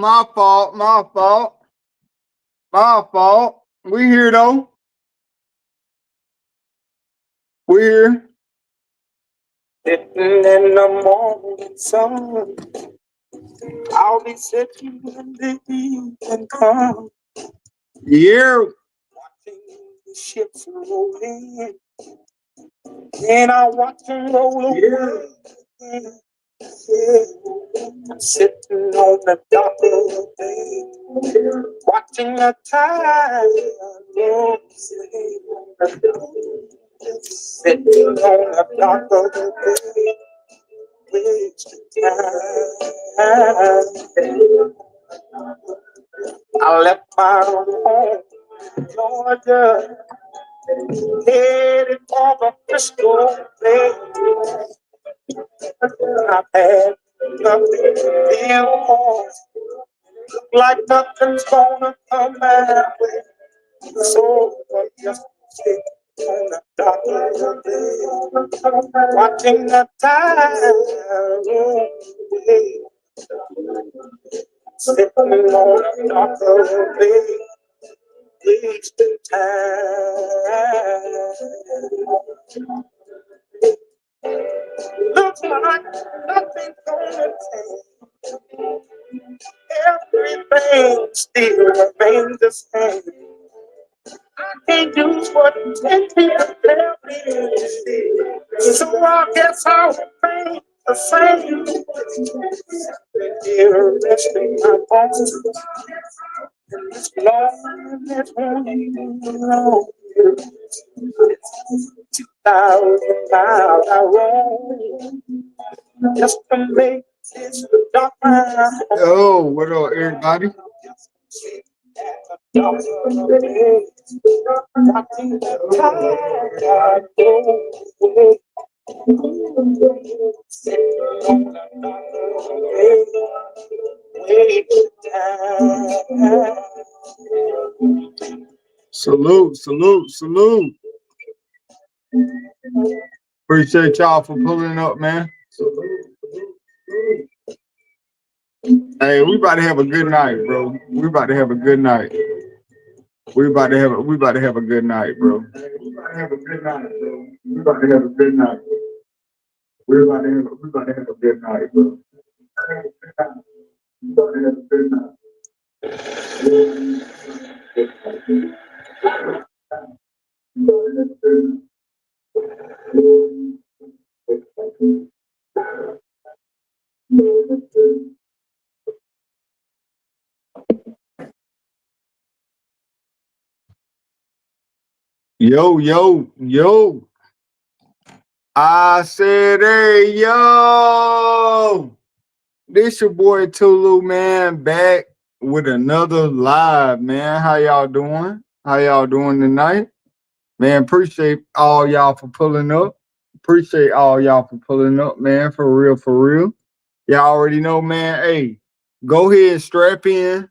My fault. My fault. My fault. We here though. We here. Sitting in the morning sun, I'll be sitting when the evening come, Yeah. watching the ships roll in, and I watch them roll away. Yeah. I'm sitting on the dock of the bay, watching the tide roll away. Sitting on the dock of the bay, wasting time. I left my home in Georgia, headed for the Frisco Bay. I've had nothing to live for, like nothing's gonna come my way. So I just sit on the dock of the bay, watching the tide roll away. Sitting on the dock of the bay, wasting time. Looks like nothing's gonna change. Everything still remains the same. I can't do what 10 people tell me to do. So I guess I'll remain the same. Here resting my bones. This loneliness won't leave me alone. 2,000 miles I roam just to make this dark my home. Oh, what up, everybody? Salute, salute, salute. Appreciate y'all for pulling up, man. Hey, we about to have a good night, bro. We about to have a good night. We about to have a good night, bro. We about to have a good night, bro. We about to have a good night. We about to have a good night, bro. We about to have a good night. Yo, yo, yo. I said, hey, yo. This your boy Tulu, man, back with another live, man. How y'all doing? How y'all doing tonight? Man, appreciate all y'all for pulling up. Appreciate all y'all for pulling up, man. For real, for real. Y'all already know, man. Hey, go ahead and strap in.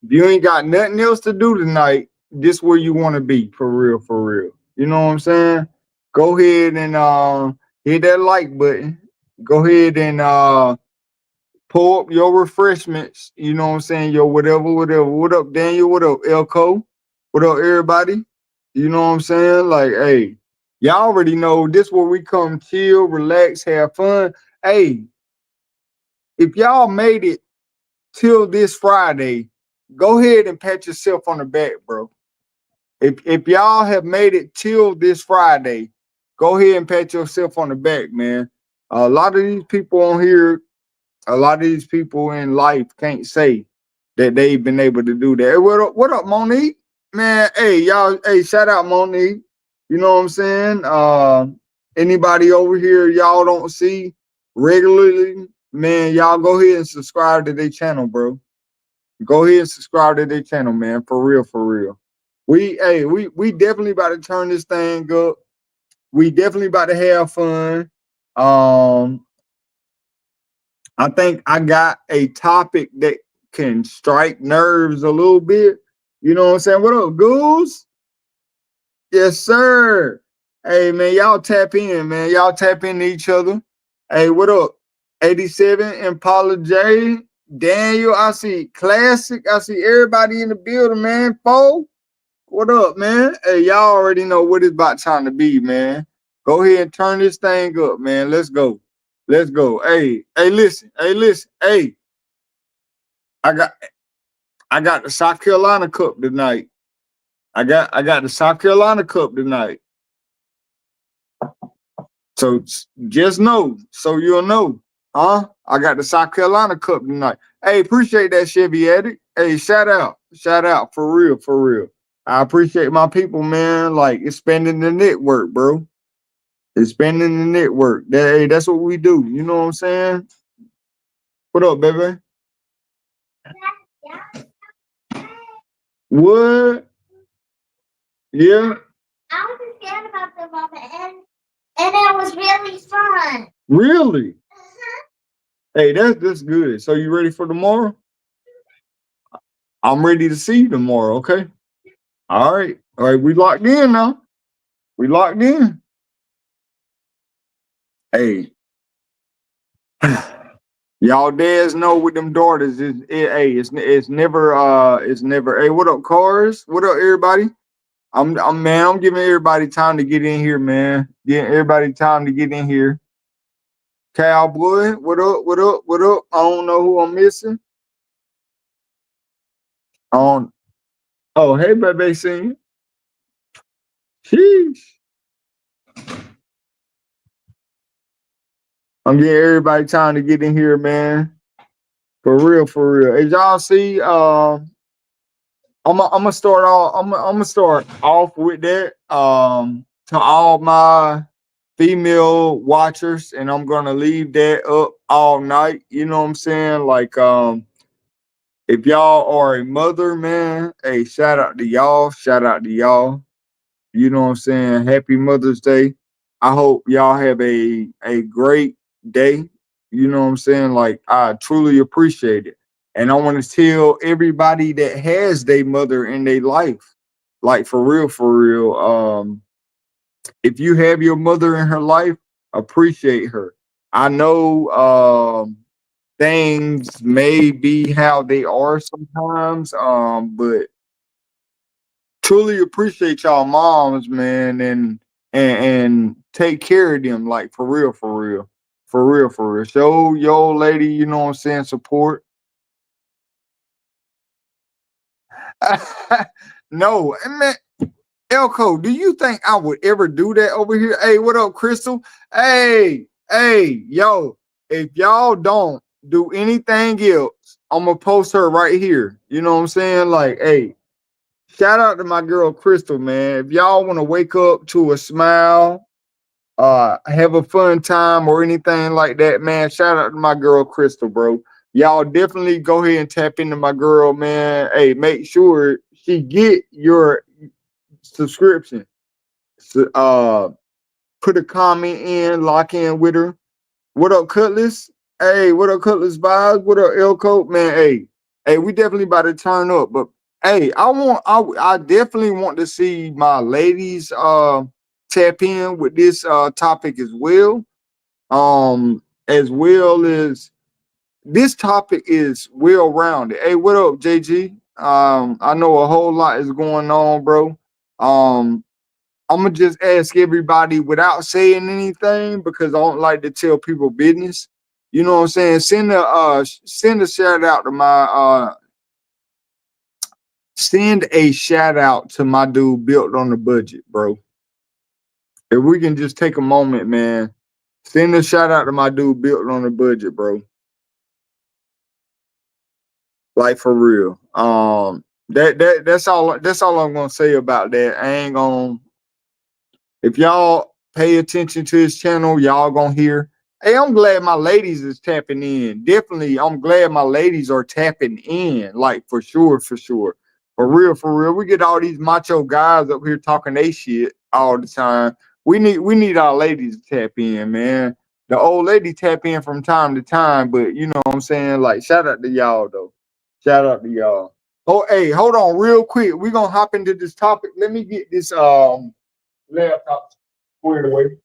If you ain't got nothing else to do tonight, this where you want to be, for real, for real. You know what I'm saying? Go ahead and hit that like button. Go ahead and pull up your refreshments. You know what I'm saying? Yo, whatever, whatever. What up, Daniel? What up, Elko? What up, everybody? You know what I'm saying? Like, hey, y'all already know this where we come chill, relax, have fun. Hey, if y'all made it till this Friday, go ahead and pat yourself on the back, bro. If y'all have made it till this Friday, go ahead and pat yourself on the back, man. A lot of these people on here, a lot of these people in life can't say that they've been able to do that. Hey, what up, Monique? Man, hey, y'all, hey, shout out Monique. You know what I'm saying? Anybody over here y'all don't see regularly, man, y'all go ahead and subscribe to their channel, bro. Go ahead and subscribe to their channel, man. For real, for real. We definitely about to turn this thing up. We definitely about to have fun. I think I got a topic that can strike nerves a little bit. You know what I'm saying? What up, Goose? Yes, sir. Hey, man, y'all tap in, man. Y'all tap into each other. Hey, what up? 87 Impala J. Daniel, I see Classic. I see everybody in the building, man. Foe, what up, man? Hey, y'all already know what it's about time to be, man. Go ahead and turn this thing up, man. Let's go. Let's go. Hey, listen. Hey, listen. Hey, I got I got the South Carolina Cup tonight. I got the South Carolina Cup tonight. So just know, so you'll know. Huh? I got the South Carolina Cup tonight. Hey, appreciate that, Chevy Addict. Hey, shout out. Shout out. For real, for real. I appreciate my people, man. Like, expanding the network, bro. Expanding the network. Hey, that's what we do. You know what I'm saying? What up, baby? What? Yeah. I was just scared about the moment, and it was really fun. Really? Hey, that's good. So you ready for tomorrow? I'm ready to see you tomorrow, okay? All right. All right, we locked in now. We locked in. Hey. Y'all dads know with them daughters hey, it's never hey, what up, cars? What up, everybody? I'm giving everybody time to get in here, man. Getting everybody time to get in here. Cowboy, what up, what up, what up? I don't know who I'm missing. On oh, hey, baby, sing. Sheesh. I'm getting everybody time to get in here, man. For real, for real. As y'all see, I'm gonna start off. I'm gonna start off with that. To all my female watchers, and I'm gonna leave that up all night. You know what I'm saying? Like, if y'all are a mother, man, hey, shout out to y'all. Shout out to y'all. You know what I'm saying? Happy Mother's Day. I hope y'all have a great day. You know what I'm saying? Like, I truly appreciate it. And I want to tell everybody that has their mother in their life, like for real, if you have your mother in her life, appreciate her. I know things may be how they are sometimes, but truly appreciate y'all moms, man, and take care of them, like for real, for real, for real, for real. Show your old lady, you know what I'm saying, support. No, man, Elko, do you think I would ever do that over here? Hey, what up, Crystal? Hey, yo, if y'all don't do anything else, I'm gonna post her right here. You know what I'm saying? Like, hey, shout out to my girl Crystal, man. If y'all want to wake up to a smile, have a fun time or anything like that, man, shout out to my girl Crystal, bro. Y'all definitely go ahead and tap into my girl, man. Hey, make sure she get your subscription. So, put a comment in, lock in with her. What up, Cutlass? Hey, what up, Cutlass Vibes? What up, Elko? Man, hey, we definitely about to turn up. But hey, I definitely want to see my ladies tap in with this topic as well as this topic is well rounded. Hey, what up, JG? I know a whole lot is going on, bro. I'm gonna just ask everybody without saying anything because I don't like to tell people business. You know what I'm saying? Send a shout out to my send a shout out to my dude built on the budget, bro. If we can just take a moment, man. Send a shout out to my dude built on the budget, bro. Like for real. That's all I'm gonna say about that. I ain't gonna If y'all pay attention to his channel, y'all gonna hear. Hey, I'm glad my ladies is tapping in. Definitely, I'm glad my ladies are tapping in. Like for sure, for sure. For real, for real. We get all these macho guys up here talking they shit all the time. We need our ladies to tap in, man. The old lady tap in from time to time, but you know what I'm saying? Like, shout out to y'all though. Shout out to y'all. Oh, hey, hold on real quick. We're gonna hop into this topic. Let me get this laptop squared away.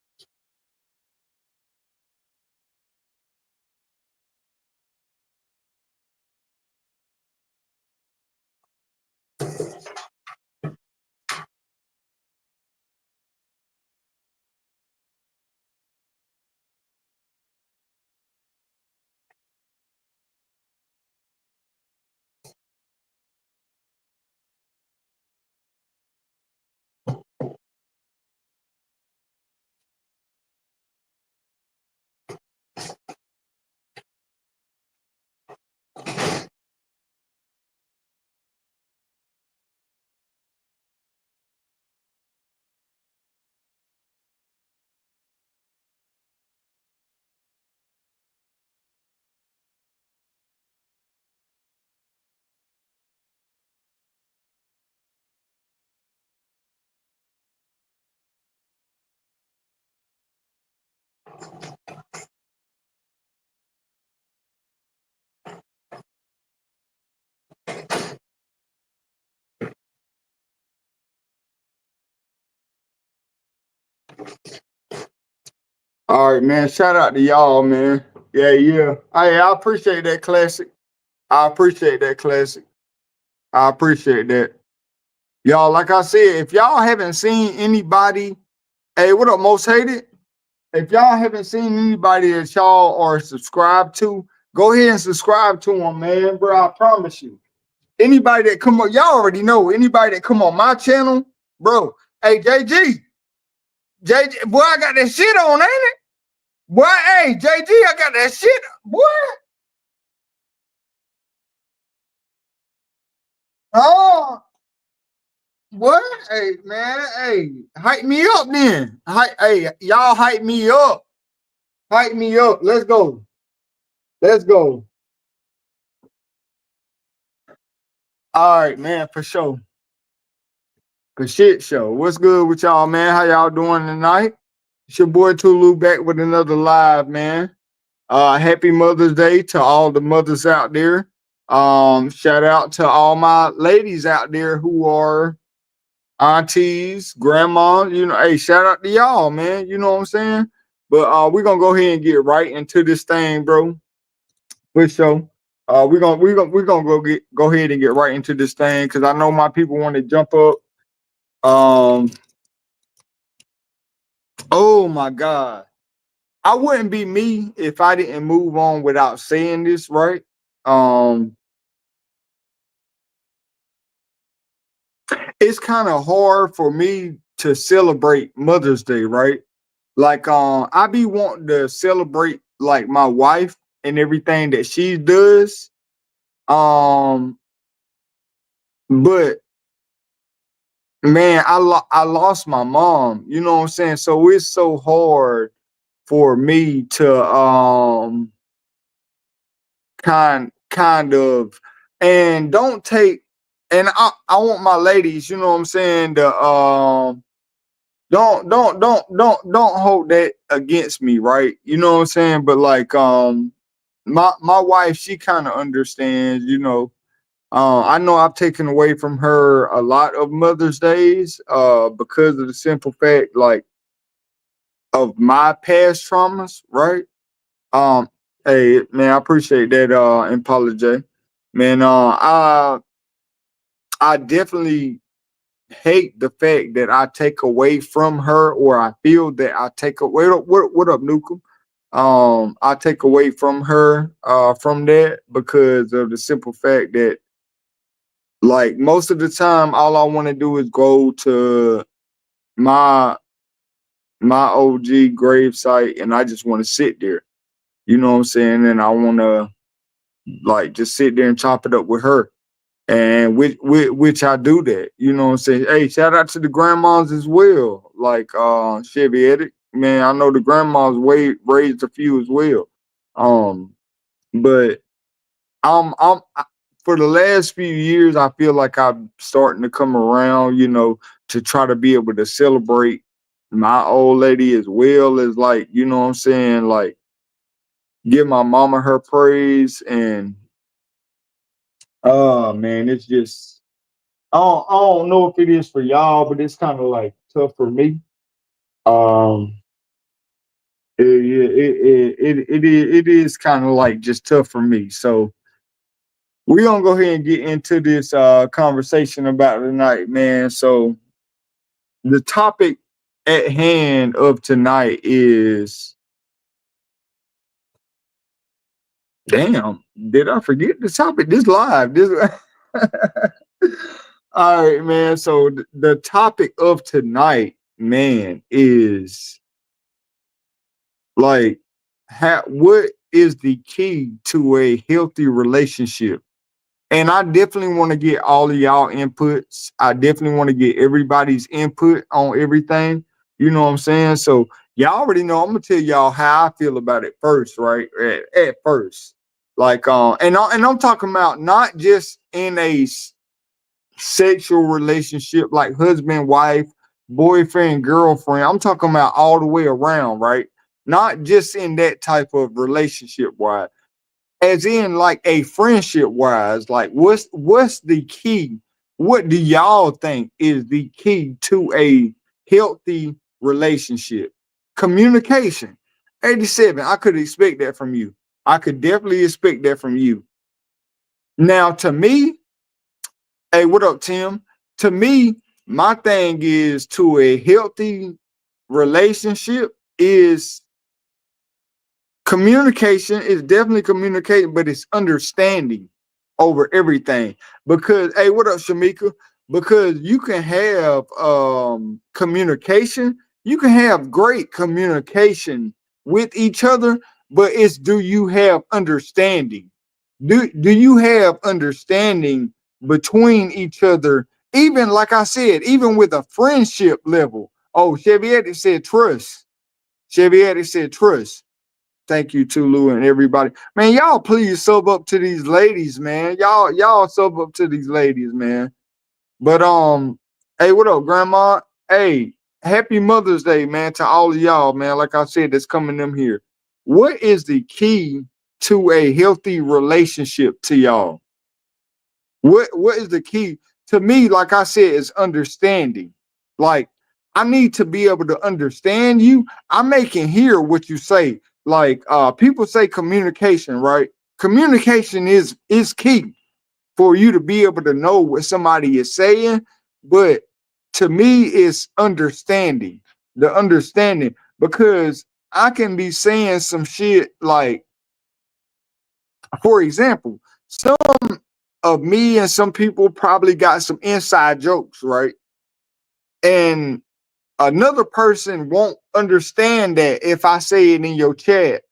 All right, man. Shout out to y'all, man. Yeah, yeah. I appreciate that classic. I appreciate that classic. I appreciate that. Y'all, like I said, if y'all haven't seen anybody, hey, what up, most hated? If y'all haven't seen anybody that y'all are subscribed to, go ahead and subscribe to them, man, bro. I promise you. Anybody that come on, y'all already know. Anybody that come on my channel, bro. Hey, JG, boy, I got that shit on, ain't it? Boy, hey, JG, I got that shit, boy. Oh, what? Hey, man, hey, hype me up then. Hey, y'all hype me up. Hype me up. Let's go. Let's go. All right, man, for sure. For shit show. What's good with y'all, man? How y'all doing tonight? It's your boy Tulu back with another live, man. Happy Mother's Day to all the mothers out there. Shout out to all my ladies out there who are aunties, grandma, hey, shout out to y'all, man. You know what I'm saying? But we're gonna go ahead and get right into this thing, bro. For sure. We're gonna go ahead and get right into this thing because I know my people want to jump up. Um, oh my God. I wouldn't be me if I didn't move on without saying this, right? Um, it's kind of hard for me to celebrate Mother's Day, right? Like, I be wanting to celebrate like my wife and everything that she does. Um, but man, I lost my mom. You know what I'm saying? So it's so hard for me to kind of, and don't take, and I want my ladies, you know what I'm saying, to don't hold that against me, right? You know what I'm saying? But like my wife, she kind of understands, you know. I know I've taken away from her a lot of Mother's Days because of the simple fact, like, of my past traumas, right? Um, hey man, I appreciate that apology. Man, I definitely hate the fact that I take away from her, or I feel that I take away. What up, Nukem? I take away from her from that because of the simple fact that, like, most of the time all I want to do is go to my OG grave site and I just want to sit there. You know what I'm saying? And I want to like just sit there and chop it up with her. And which I do that. You know what I'm saying? Hey, shout out to the grandmas as well. Like Chevy Edit. Man, I know the grandmas raised a few as well. Um, but for the last few years, I feel like I'm starting to come around, you know, to try to be able to celebrate my old lady as well as, like, you know what I'm saying, like, give my mama her praise. And man, it's just, I don't know if it is for y'all, but it's kind of like tough for me. Um, it is kind of like just tough for me. So we're gonna go ahead and get into this conversation about tonight, man. So the topic at hand of tonight is, damn, did I forget the topic? This live. This all right, man. So the topic of tonight, man, is like, what is the key to a healthy relationship? And I definitely want to get all of y'all inputs. I definitely want to get everybody's input on everything. You know what I'm saying? So y'all already know. I'm gonna tell y'all how I feel about it first, right? At first, like, and I'm talking about not just in a sexual relationship, like husband, wife, boyfriend, girlfriend. I'm talking about all the way around, right? Not just in that type of relationship, wise, as in like a friendship wise. Like, what's the key? What do y'all think is the key to a healthy relationship. Communication. 87. I could expect that from you. I could definitely expect that from you. Now, to me, hey, what up, Tim? To me, my thing is to a healthy relationship is communication is definitely communicating, but it's understanding over everything. Because, hey, what up, Shamika? Because you can have communication, you can have great communication with each other, but it's do you have understanding? Do you have understanding between each other? Even like I said, even with a friendship level. Oh, Chevy said trust. Chevy said trust. Thank you, Tulu, and everybody. Man, y'all please sub up to these ladies, man. Y'all sub up to these ladies, man. But hey, what up, Grandma? Hey, happy Mother's Day, man, to all of y'all, man. Like I said, that's coming them here. What is the key to a healthy relationship to y'all? What is the key? To me, like I said, is understanding. Like, I need to be able to understand you. I can hear what you say. Like people say communication, right? Communication is key for you to be able to know what somebody is saying. But to me, it's understanding. The understanding. Because I can be saying some shit like, for example, some of me and some people probably got some inside jokes, right? And another person won't understand that if I say it in your chat.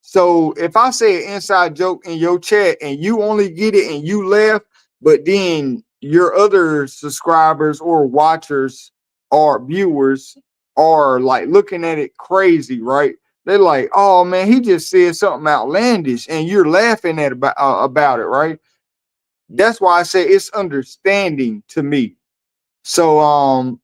So if I say an inside joke in your chat and you only get it and you laugh, but then your other subscribers or watchers or viewers are like looking at it crazy, right? They're like, "Oh man, he just said something outlandish," and you're laughing at about it, right? That's why I say it's understanding to me. So I'm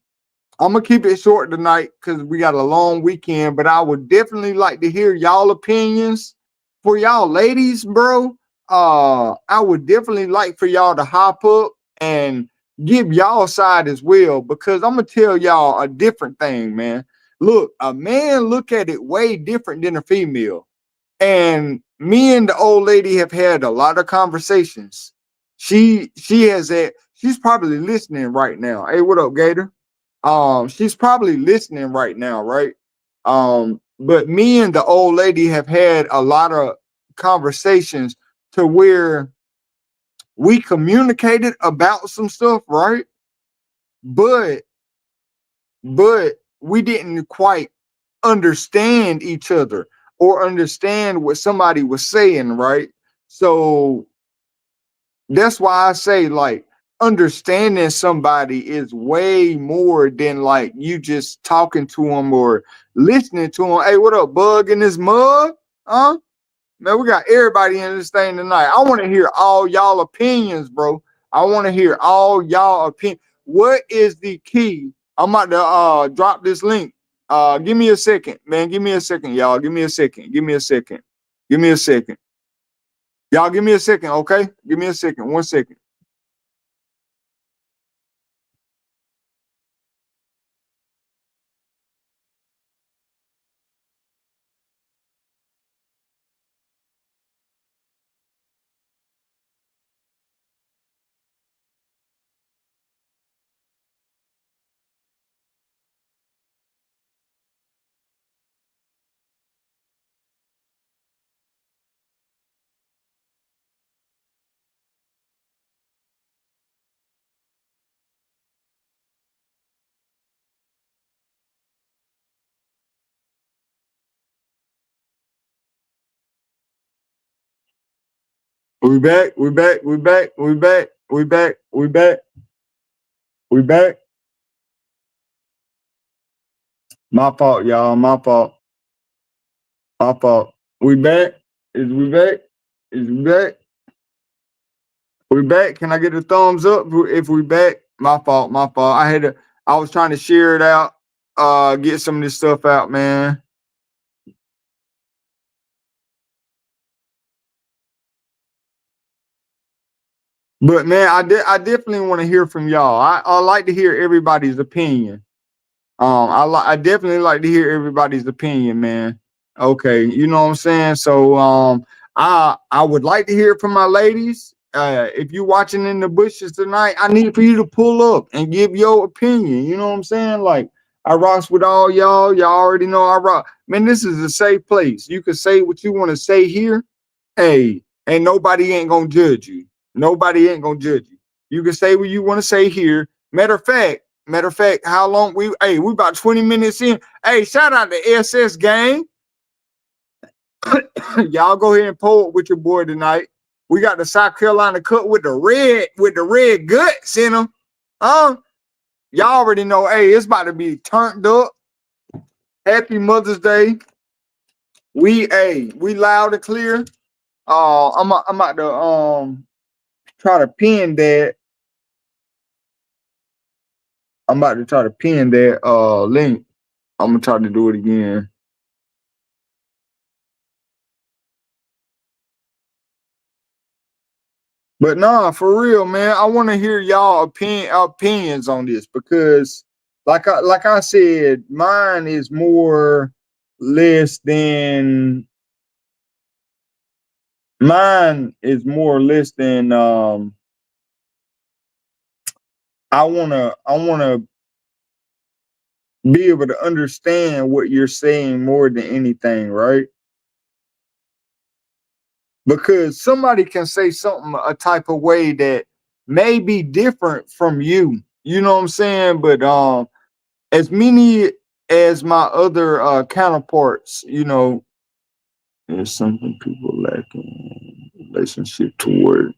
gonna keep it short tonight because we got a long weekend, but I would definitely like to hear y'all opinions. For y'all ladies, bro. I would definitely like for y'all to hop up and give y'all side as well, because I'm gonna tell y'all a different thing, man. Look, a man look at it way different than a female. And me and the old lady have had a lot of conversations. She has that. She's probably listening right now. Hey, what up, Gator? She's probably listening right now, right? But me and the old lady have had a lot of conversations to where we communicated about some stuff, right? But but we didn't quite understand each other or understand what somebody was saying, right? So that's why I say, like, understanding somebody is way more than like you just talking to them or listening to them. Hey, what up, Bug in this mug? Huh? Man, we got everybody in this thing tonight. I want to hear all y'all opinions, bro. I want to hear all y'all opinions. What is the key? I'm about to drop this link. Give me a second, man. Give me a second, y'all. Give me a second. Give me a second. Give me a second. Y'all give me a second, okay? Give me a second. 1 second. We back. We back. We back. We back. We back. We back. We back. My fault, y'all. My fault. My fault. We back. Is we back? Is we back? We back. Can I get a thumbs up if we back? My fault. My fault. I was trying to share it out. Get some of this stuff out, man. But man, I definitely want to hear from y'all. I like to hear everybody's opinion. I definitely like to hear everybody's opinion, man. Okay, you know what I'm saying? So I would like to hear from my ladies. If you're watching in the bushes tonight, I need for you to pull up and give your opinion. You know what I'm saying? Like I rocks with all y'all. Y'all already know I rock. Man, this is a safe place. You can say what you want to say here. Hey, and nobody ain't gonna judge you. Nobody ain't gonna judge you. You can say what you want to say here. Matter of fact, how long we about 20 minutes in. Hey, shout out to SS gang. Y'all go ahead and pull up with your boy tonight. We got the South Carolina Cup with the red guts in them. Y'all already know, hey, it's about to be turned up. Happy Mother's Day. We loud and clear. I'm about to try to pin that. I'm about to try to pin that link. I'm gonna try to do it again. But nah, for real, man, I want to hear y'all opinions on this because, like I said, mine is more less than mine is more or less than I wanna be able to understand what you're saying more than anything, right? Because somebody can say something a type of way that may be different from you. You know what I'm saying? But as many as my other counterparts, you know, there's something people lack in relationship toward.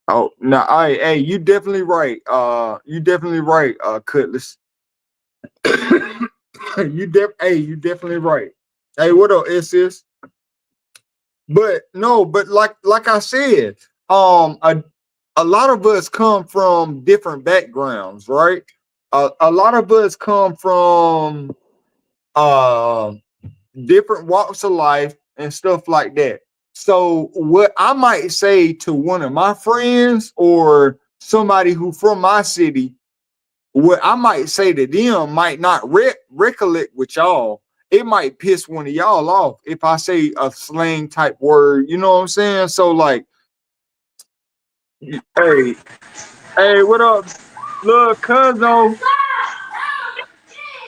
Oh, no, hey, you definitely right. You definitely right, Cutlass. You definitely right. Hey, what up, SS? But no, but like I said, a lot of us come from different backgrounds, right? A lot of us come from uh different walks of life and stuff like that. So what I might say to one of my friends or somebody who from my city, what I might say to them might not recollect with y'all. It might piss one of y'all off if I say a slang type word. You know what I'm saying? So like, hey, what up, little cousin?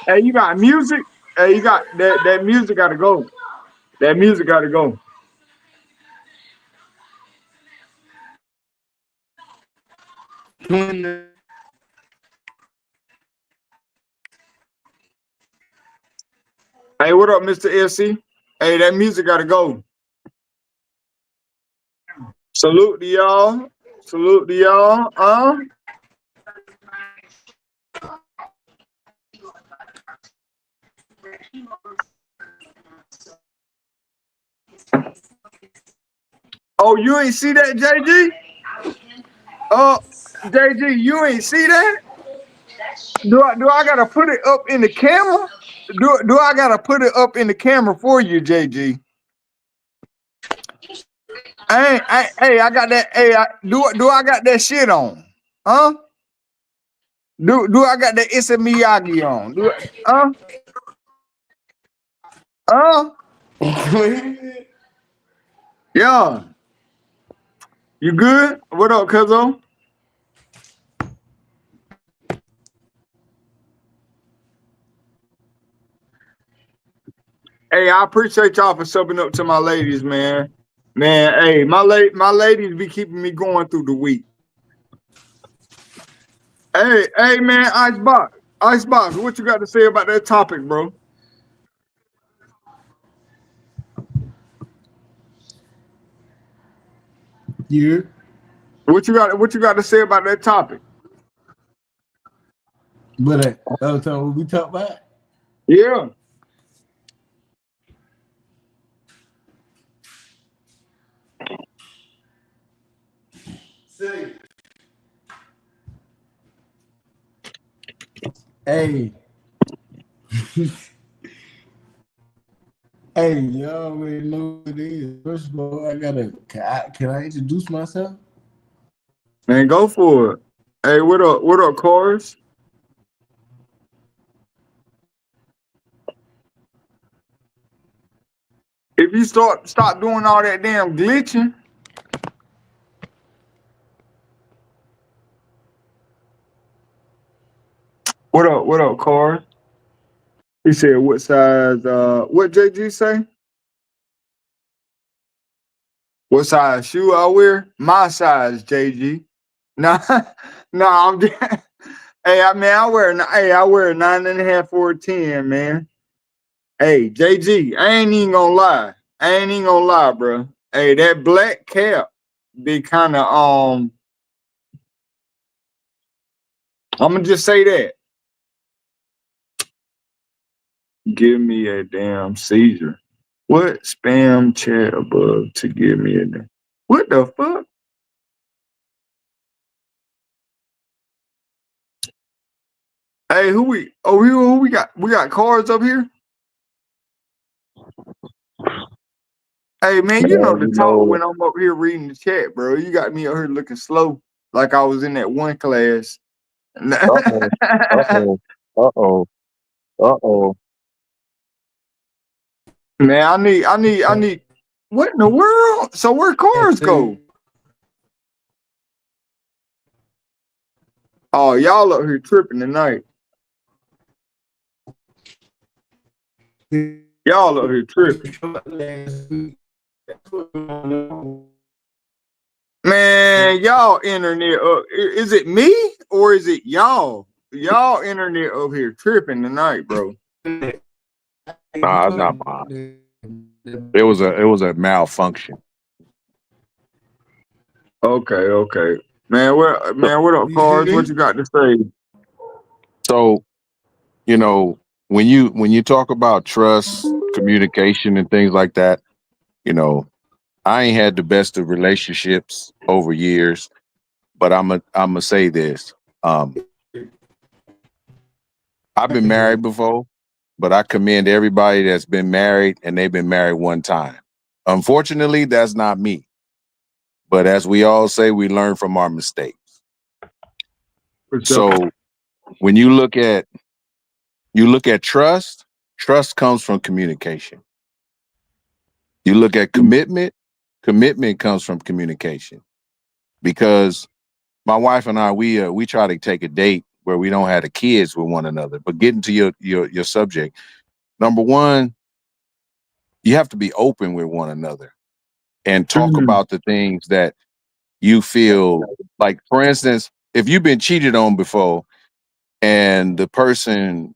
Hey, you got music? Hey, you got that music gotta go. That music gotta go. Hey, what up, Mr. SC? Hey, that music gotta go. Salute to y'all. Salute to y'all. Oh, you ain't see that, JG? JG, you ain't see that? Do I gotta put it up in the camera? Do I gotta put it up in the camera for you, JG? Hey, I got that. Hey, do I got that shit on? Huh? Do I got that Issa Miyagi on? Huh? Yeah. You good? What up, cuzzo? Hey, I appreciate y'all for subbing up to my ladies, man. Man, hey, my ladies be keeping me going through the week. Hey, man, Icebox, what you got to say about that topic, bro? You? What you got to say about that topic? But that was time what we talk about. Yeah. Say, hey, hey, y'all already know what it is. First of all, can I introduce myself? Man, go for it. Hey, what up, Cars? If you stop doing all that damn glitching. What up, Car? He said, what size, what JG say? What size shoe I wear? My size, JG. Nah, nah, I'm just, hey, I wear a 9.5 or a 10, man. Hey, JG, I ain't even gonna lie, bro. Hey, that black cap be kind of, I'm gonna just say that. Give me a damn seizure. What spam chat above to give me a damn? What the fuck? Hey, who we got? We got cards up here. Hey man, you know Man, the talk when I'm up here reading the chat, bro. You got me up here looking slow, like I was in that one class. uh-oh, uh-oh, uh-oh, uh-oh. Man, I need. What in the world? So where cars go? Oh, y'all up here tripping tonight. Y'all up here tripping. Man, y'all internet is it me or is it y'all? Y'all internet up here tripping tonight, bro. Nah, it's not mine. It was a malfunction. Okay. Man, So, what up, cars? What you got to say? so you know, when you talk about trust, communication, and things like that, you know, I ain't had the best of relationships over years, but I'm gonna say this. Um, I've been married before, but I commend everybody that's been married and they've been married one time. Unfortunately, that's not me. But as we all say, we learn from our mistakes. For sure. So when you look at trust, trust comes from communication. You look at commitment, commitment comes from communication. Because my wife and I, we try to take a date where we don't have the kids with one another. But getting to your subject, number one, you have to be open with one another and talk Mhm. about the things that you feel like. For instance, if you've been cheated on before and the person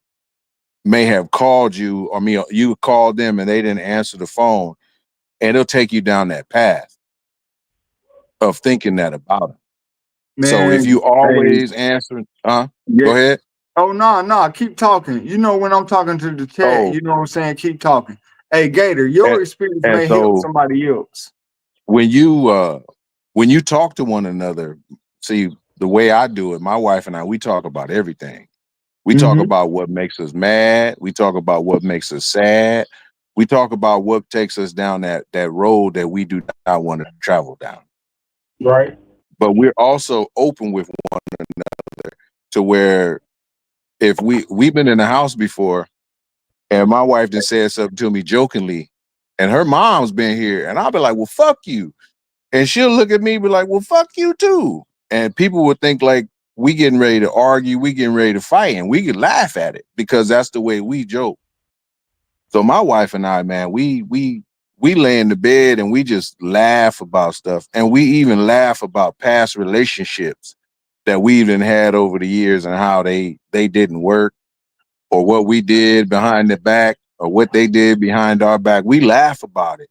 may have called you or me, you called them and they didn't answer the phone, and it'll take you down that path of thinking that about them. So if Man, you hey, always answer, yeah. go ahead. Oh no, keep talking. You know when I'm talking to the chat, Oh, you know what I'm saying? Keep talking. Hey Gator, your and, experience and may help so somebody else. when you talk to one another, see the way I do it, my wife and I, we talk about everything. We talk Mm-hmm. about what makes us mad. We talk about what makes us sad. We talk about what takes us down that road that we do not want to travel down. Right. But we're also open with one another to where if we've been in the house before and my wife just said something to me jokingly and her mom's been here and I'll be like, well, fuck you. And she'll look at me and be like, well, fuck you too. And people would think like we getting ready to argue, we getting ready to fight, and we could laugh at it because that's the way we joke. So my wife and I, man, we lay in the bed and we just laugh about stuff. And we even laugh about past relationships that we even had over the years and how they didn't work or what we did behind the back or what they did behind our back. We laugh about it.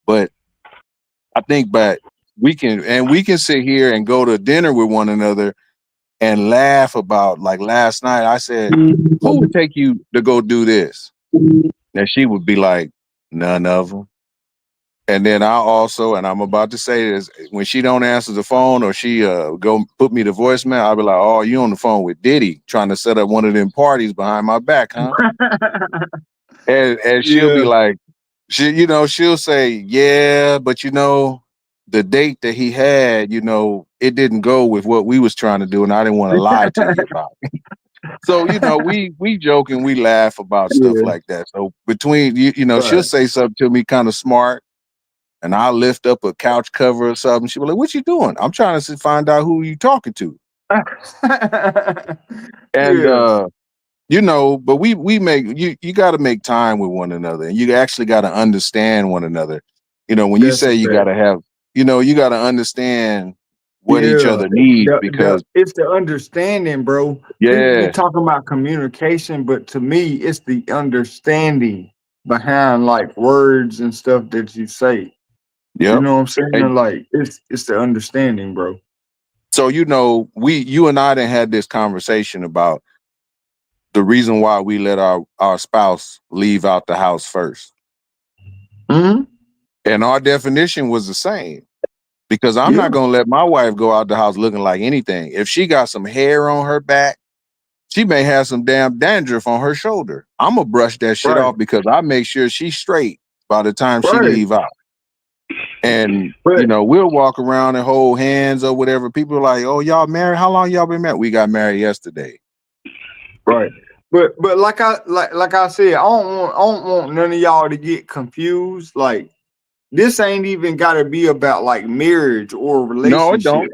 But I think but we can sit here and go to dinner with one another and laugh about like last night I said, who would take you to go do this? And she would be like, none of them. And then I also, and I'm about to say this, when she don't answer the phone or she go put me to voicemail, I'll be like, oh, you on the phone with Diddy trying to set up one of them parties behind my back, huh? And she'll be Yeah. like, she'll say, yeah, but the date that he had, it didn't go with what we was trying to do, and I didn't want to lie to you about it. So we joke and we laugh about stuff Yeah. like that. So between she'll Right. say something to me kind of smart, and I'll lift up a couch cover or something. She'll be like, "What you doing?" I'm trying to find out who you talking to. And Yeah, but we make you got to make time with one another, and you actually got to understand one another. When you that's a say you got fact. to have, you got to understand what each Yeah, other needs the because it's the understanding, bro. People be yeah, talking about communication, but to me, it's the understanding behind like words and stuff that you say. You yep. know what I'm saying? And Like it's the understanding, bro. so you and I done had this conversation about the reason why we let our spouse leave out the house first. Hmm. And our definition was the same because I'm Yeah, not going to let my wife go out the house looking like anything. If she got some hair on her back, she may have some damn dandruff on her shoulder. I'm going to brush that shit right, off because I make sure she's straight by the time she right. leave out. And, But we'll walk around and hold hands or whatever. People are like, oh, y'all married? How long y'all been married? We got married yesterday. right. But like I said, I don't want none of y'all to get confused. Like this ain't even gotta be about like marriage or No, it relationship. don't.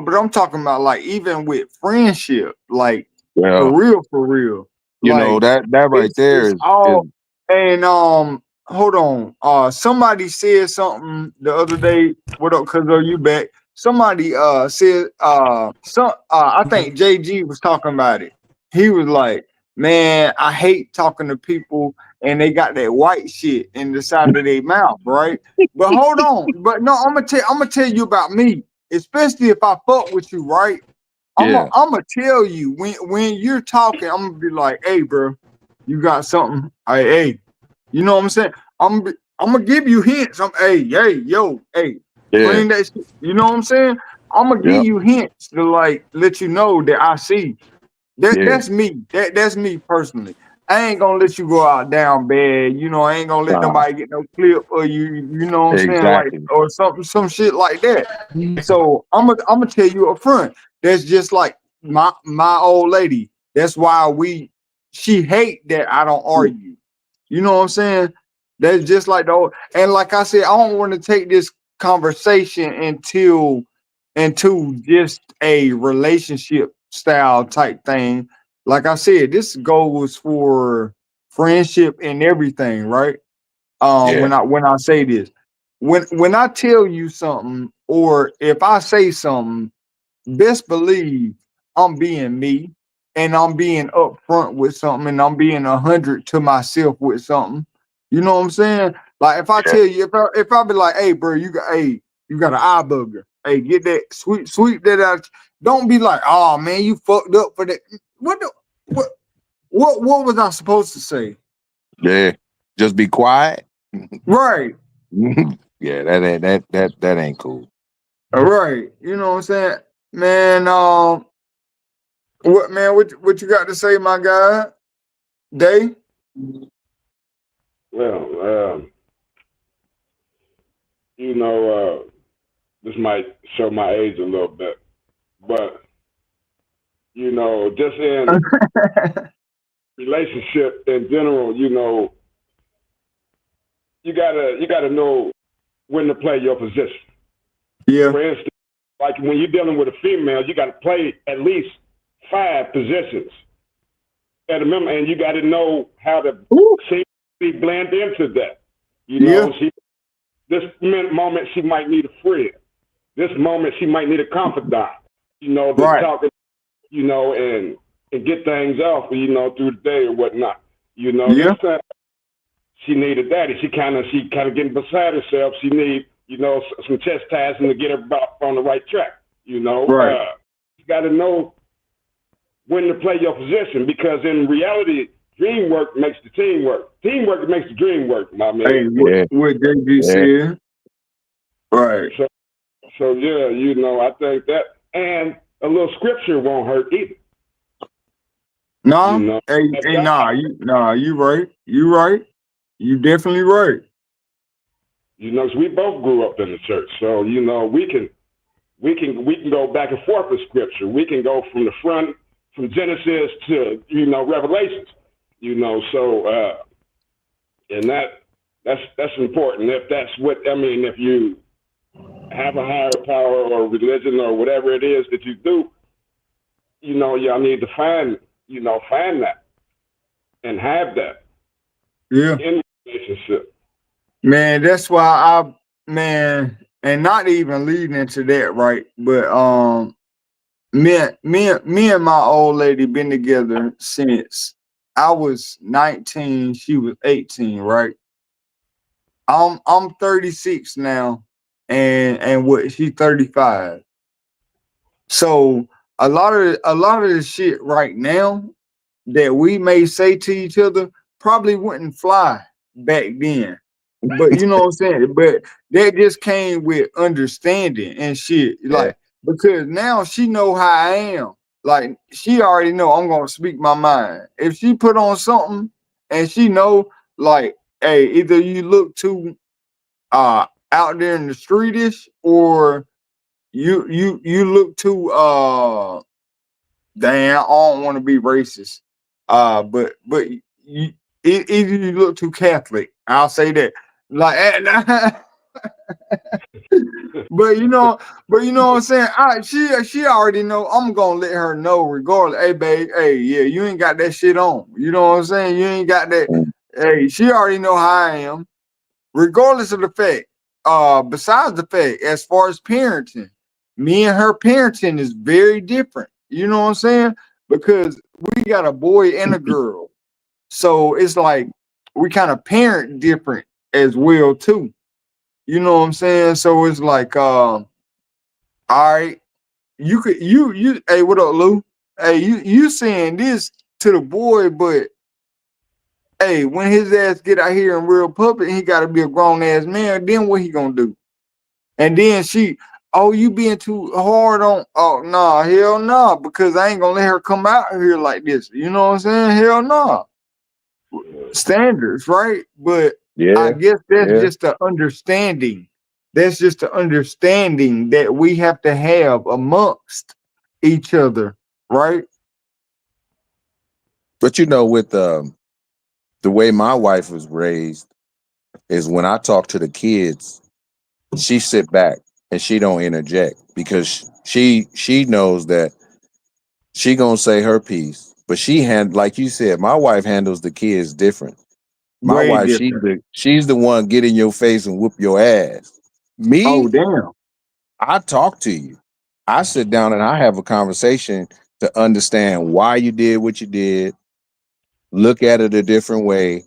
But I'm talking about like even with friendship, like Well, for real. Like that right there it's is all and hold on. Somebody said something the other day. What up, cuz are you back? Somebody said I think JG was talking about it. He was like, man, I hate talking to people and they got that white shit in the side of their mouth, right? But hold on. But no, I'm gonna tell you about me, especially if I fuck with you, right? yeah, I'm gonna tell you when you're talking, I'm gonna be like, hey, bro, you got something? Hey, you know what I'm saying? I'm gonna give you hints. Hey, yo, hey, yeah, clean that shit. You know what I'm saying? I'm gonna give yep, you hints to like let you know that I see. yeah, That's me. That's me personally. I ain't gonna let you go out down bad. I ain't gonna let uh, nobody get no clip of you. You know what I'm saying? Like exactly. or some shit like that. So I'm gonna tell you up front. That's just like my old lady. That's why she hate that I don't argue. You know what I'm saying? That's just like the old, and like I said, I don't want to take this conversation into just a relationship style type thing. Like I said, this goes for friendship and everything, right? Yeah, When I say this, when I tell you something, or if I say something, best believe I'm being me and I'm being upfront with something and I'm being 100 to myself with something. You know what I'm saying? Like if I yeah, tell you, if I be like, hey, bro, you got an eye booger. Hey, get that sweep that out. Don't be like, oh man, you fucked up for that. What the what what was I supposed to say? yeah. Just be quiet. Right. Yeah, that ain't cool. Right. You know what I'm saying? Man, what you got to say, my guy? Day? Well, you know, this might show my age a little bit, but just in relationship in general, you gotta know when to play your position. Yeah. For instance, like when you're dealing with a female, you got to play at least 5 positions at a minimum, and you got to know how to Ooh. blend into that. Yeah. This moment she might need a friend. This moment she might need a confidant. To Right. talk, and get things off, through the day or whatnot. This Yeah. time she need a daddy. She kind of getting beside herself. She need some chastising to get her back on the right track. Right. You got to know when to play your position, because in reality, dream work makes the team work. Teamwork makes the dream work, my man. Hey, what Yeah, what JG yeah, said? Right. So, so yeah, I think that, and a little scripture won't hurt either. You Nah. know, if Hey, God, you right. You right. You definitely right. 'cause we both grew up in the church, so we can go back and forth with scripture. We can go from the front from Genesis to Revelations. So and that's important. If that's what I mean, if you have a higher power or religion or whatever it is that you do, y'all need to find that and have that Yeah. in the relationship. Man, that's why man, and not even leading into that, right? But me and my old lady been together since I was 19, she was 18, right? I'm 36 now, and what she's 35. So a lot of the shit right now that we may say to each other probably wouldn't fly back then. But you know what I'm saying? But that just came with understanding and shit. Yeah. Like, because now she know how I am. Like, she already know I'm gonna speak my mind. If she put on something and she know, like, hey, either you look too out there in the streetish, or you look too damn, I don't want to be racist. But you, either you look too Catholic. I'll say that. Like, but but you know what I'm saying. She already know. I'm gonna let her know regardless. Hey, babe. Hey, yeah, you ain't got that shit on. You know what I'm saying. You ain't got that. Mm. Hey, she already know how I am, regardless of the fact. Besides the fact, as far as parenting, me and her parenting is very different. You know what I'm saying? Because we got a boy and a girl. So it's like we kind of parent different as well too. You know what I'm saying? So it's like all right, you could you hey, what up, Lou? Hey, you saying this to the boy, but hey, when his ass get out here in real public, he gotta be a grown ass man, then what he gonna do? And then she, oh, you being too hard on, oh, nah, hell nah, because I ain't gonna let her come out here like this. You know what I'm saying? Hell nah. Standards, right? But I Yeah. guess that's Yeah. just the understanding. That's just the understanding that we have to have amongst each other, right? But with the way my wife was raised is when I talk to the kids, she sit back and she don't interject because she knows that she gonna say her piece. But like you said, my wife handles the kids different. My Way wife, different. she's the one get in your face and whoop your ass. Oh, Me, damn. I talk to you. I sit down and I have a conversation to understand why you did what you did, look at it a different way,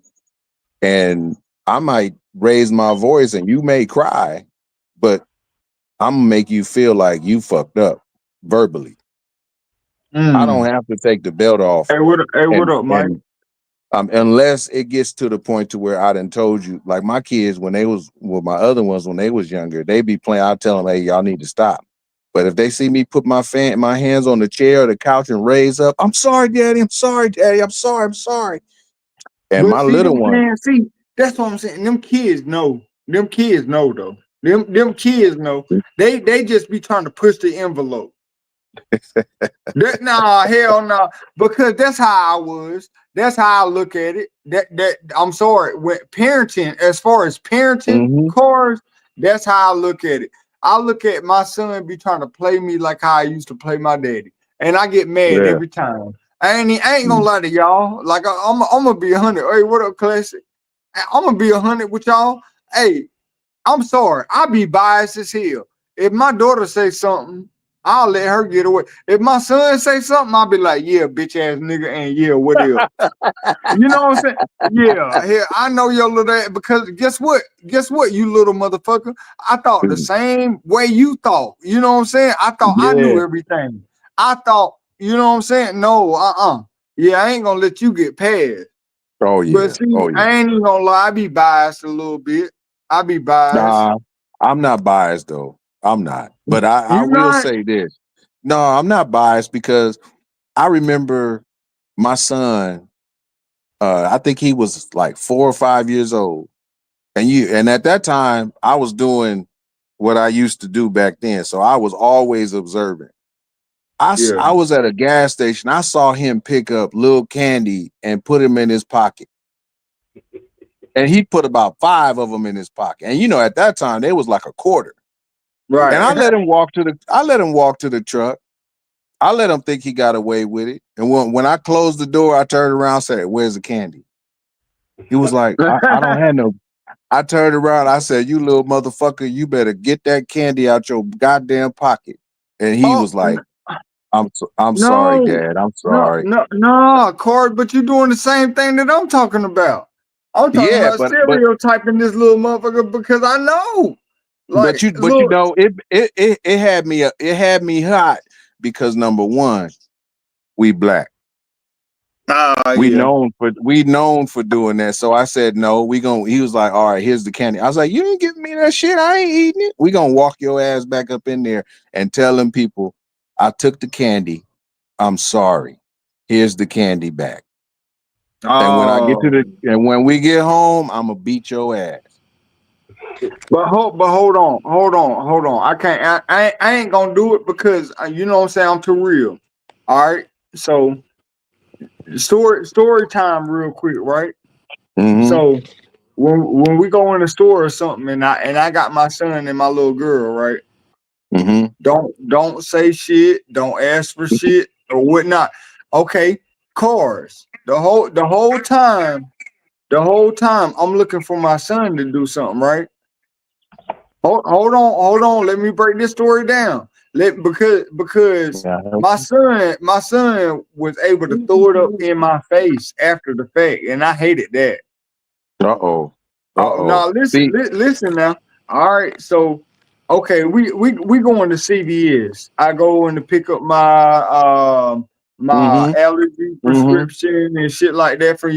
and I might raise my voice and you may cry, but I'm gonna make you feel like you fucked up verbally. I don't Mm. have to take the belt off Hey, what and up, Mike? and unless it gets to the point to where I done told you, like my kids when they was well, my other ones when they was younger, they be playing. I tell them, hey, y'all need to stop. But if they see me put my hands on the chair or the couch and raise up, I'm sorry, daddy. I'm sorry, daddy. I'm sorry. I'm sorry. And But my see, little one, that's what I'm saying. Them kids know. Them kids know though. Them kids know. They just be trying to push the envelope. Nah, hell no. Nah. Because that's how I was. That's how I look at it. That I'm sorry. When parenting, as far as parenting hmm cars, that's how I look at it. I look at my son be trying to play me like how I used to play my daddy, and I get mad yeah, every time. I ain't gonna lie to y'all. Like I'm gonna be 100. Hey, what up, classic? I'm gonna be 100 with y'all. Hey, I'm sorry. I be biased as hell. If my daughter say something, I'll let her get away. If my son say something, I'll be like, yeah, bitch ass nigga, and yeah, what else? You know what I'm saying? Yeah, here I know your little ass, because guess what? Guess what, you little motherfucker? I thought the same way you thought. You know what I'm saying? I thought I knew yeah. everything. I thought, you know what I'm saying? No, Yeah, I ain't gonna let you get past. Oh But yeah, see, oh yeah. I ain't even gonna lie, I be biased a little bit. I be biased. Nah, I'm not biased though. I'm not. But I You will not? say this. No, I'm not biased because I remember my son. I think he was like 4 or 5 years old, and at that time I was doing what I used to do back then, so I was always observant. Yeah. I was at a gas station. I saw him pick up little candy and put him in his pocket. And he put about 5 of them in his pocket. And you know, at that time, they was like a quarter. And Right. I let him walk to the truck. I let him think he got away with it. And when I closed the door, I turned around and said, "Where's the candy?" He was like, I don't have no. I turned around. I said, "You little motherfucker, you better get that candy out your goddamn pocket." And he Oh was like, I'm sorry, no, Dad. I'm sorry. no, Cord, but you're doing the same thing that I'm talking about. I'm talking Yeah, about but stereotyping this little motherfucker because I know. Like, but you look, know, it had me hot because number one, we black. yeah. We known for doing that. So I said no. He was like, all right, here's the candy. I was like, you ain't giving me that shit. I ain't eating it. We gonna walk your ass back up in there and tell them people I took the candy. I'm sorry. Here's the candy back. And Oh, when we get home, I'm gonna beat your ass. but hold on. I can't. I ain't gonna do it because you know what I'm saying. I'm too real. All right. So story time, real quick, right? Mm-hmm. So when we go in the store or something, and I got my son and my little girl, right? Mm-hmm. Don't say shit. Don't ask for shit or whatnot. Okay, cars. The whole time I'm looking for my son to do something, right? Hold on. Let me break this story down. Because Yeah. my son was able to throw it up in my face after the fact, and I hated that. Uh-oh. Oh, Uh-oh. now listen, See. listen now. All right, so okay, we going to CVS. I go in to pick up my Mm-hmm. allergy Mm-hmm. prescription and shit like that for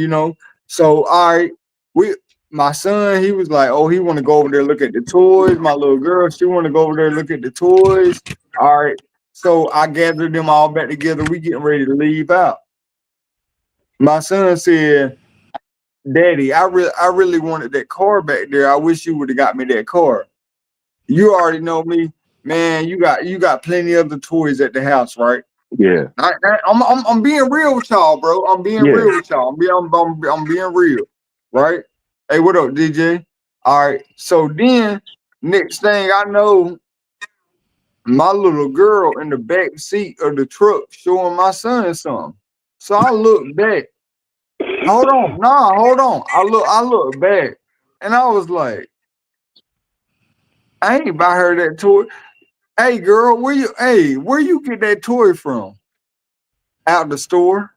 So all right, we my son he was like, oh, he want to go over there look at the toys. My little girl she want to go over there look at the toys. All right, so I gathered them all back together. We getting ready to leave out. My son said, Daddy, I really wanted that car back there. I wish you would have got me that car. You already know me, man. You got plenty of the toys at the house, right? Yeah. I'm being real with y'all, bro. I'm being Yeah. real with y'all. I'm being real, right? Hey, what up, DJ? All right. So then, next thing I know, my little girl in the back seat of the truck showing my son something. So I look back. Hold on. I look back, and I was like, I ain't buy her that toy. Hey girl, where you get that toy from? Out the store.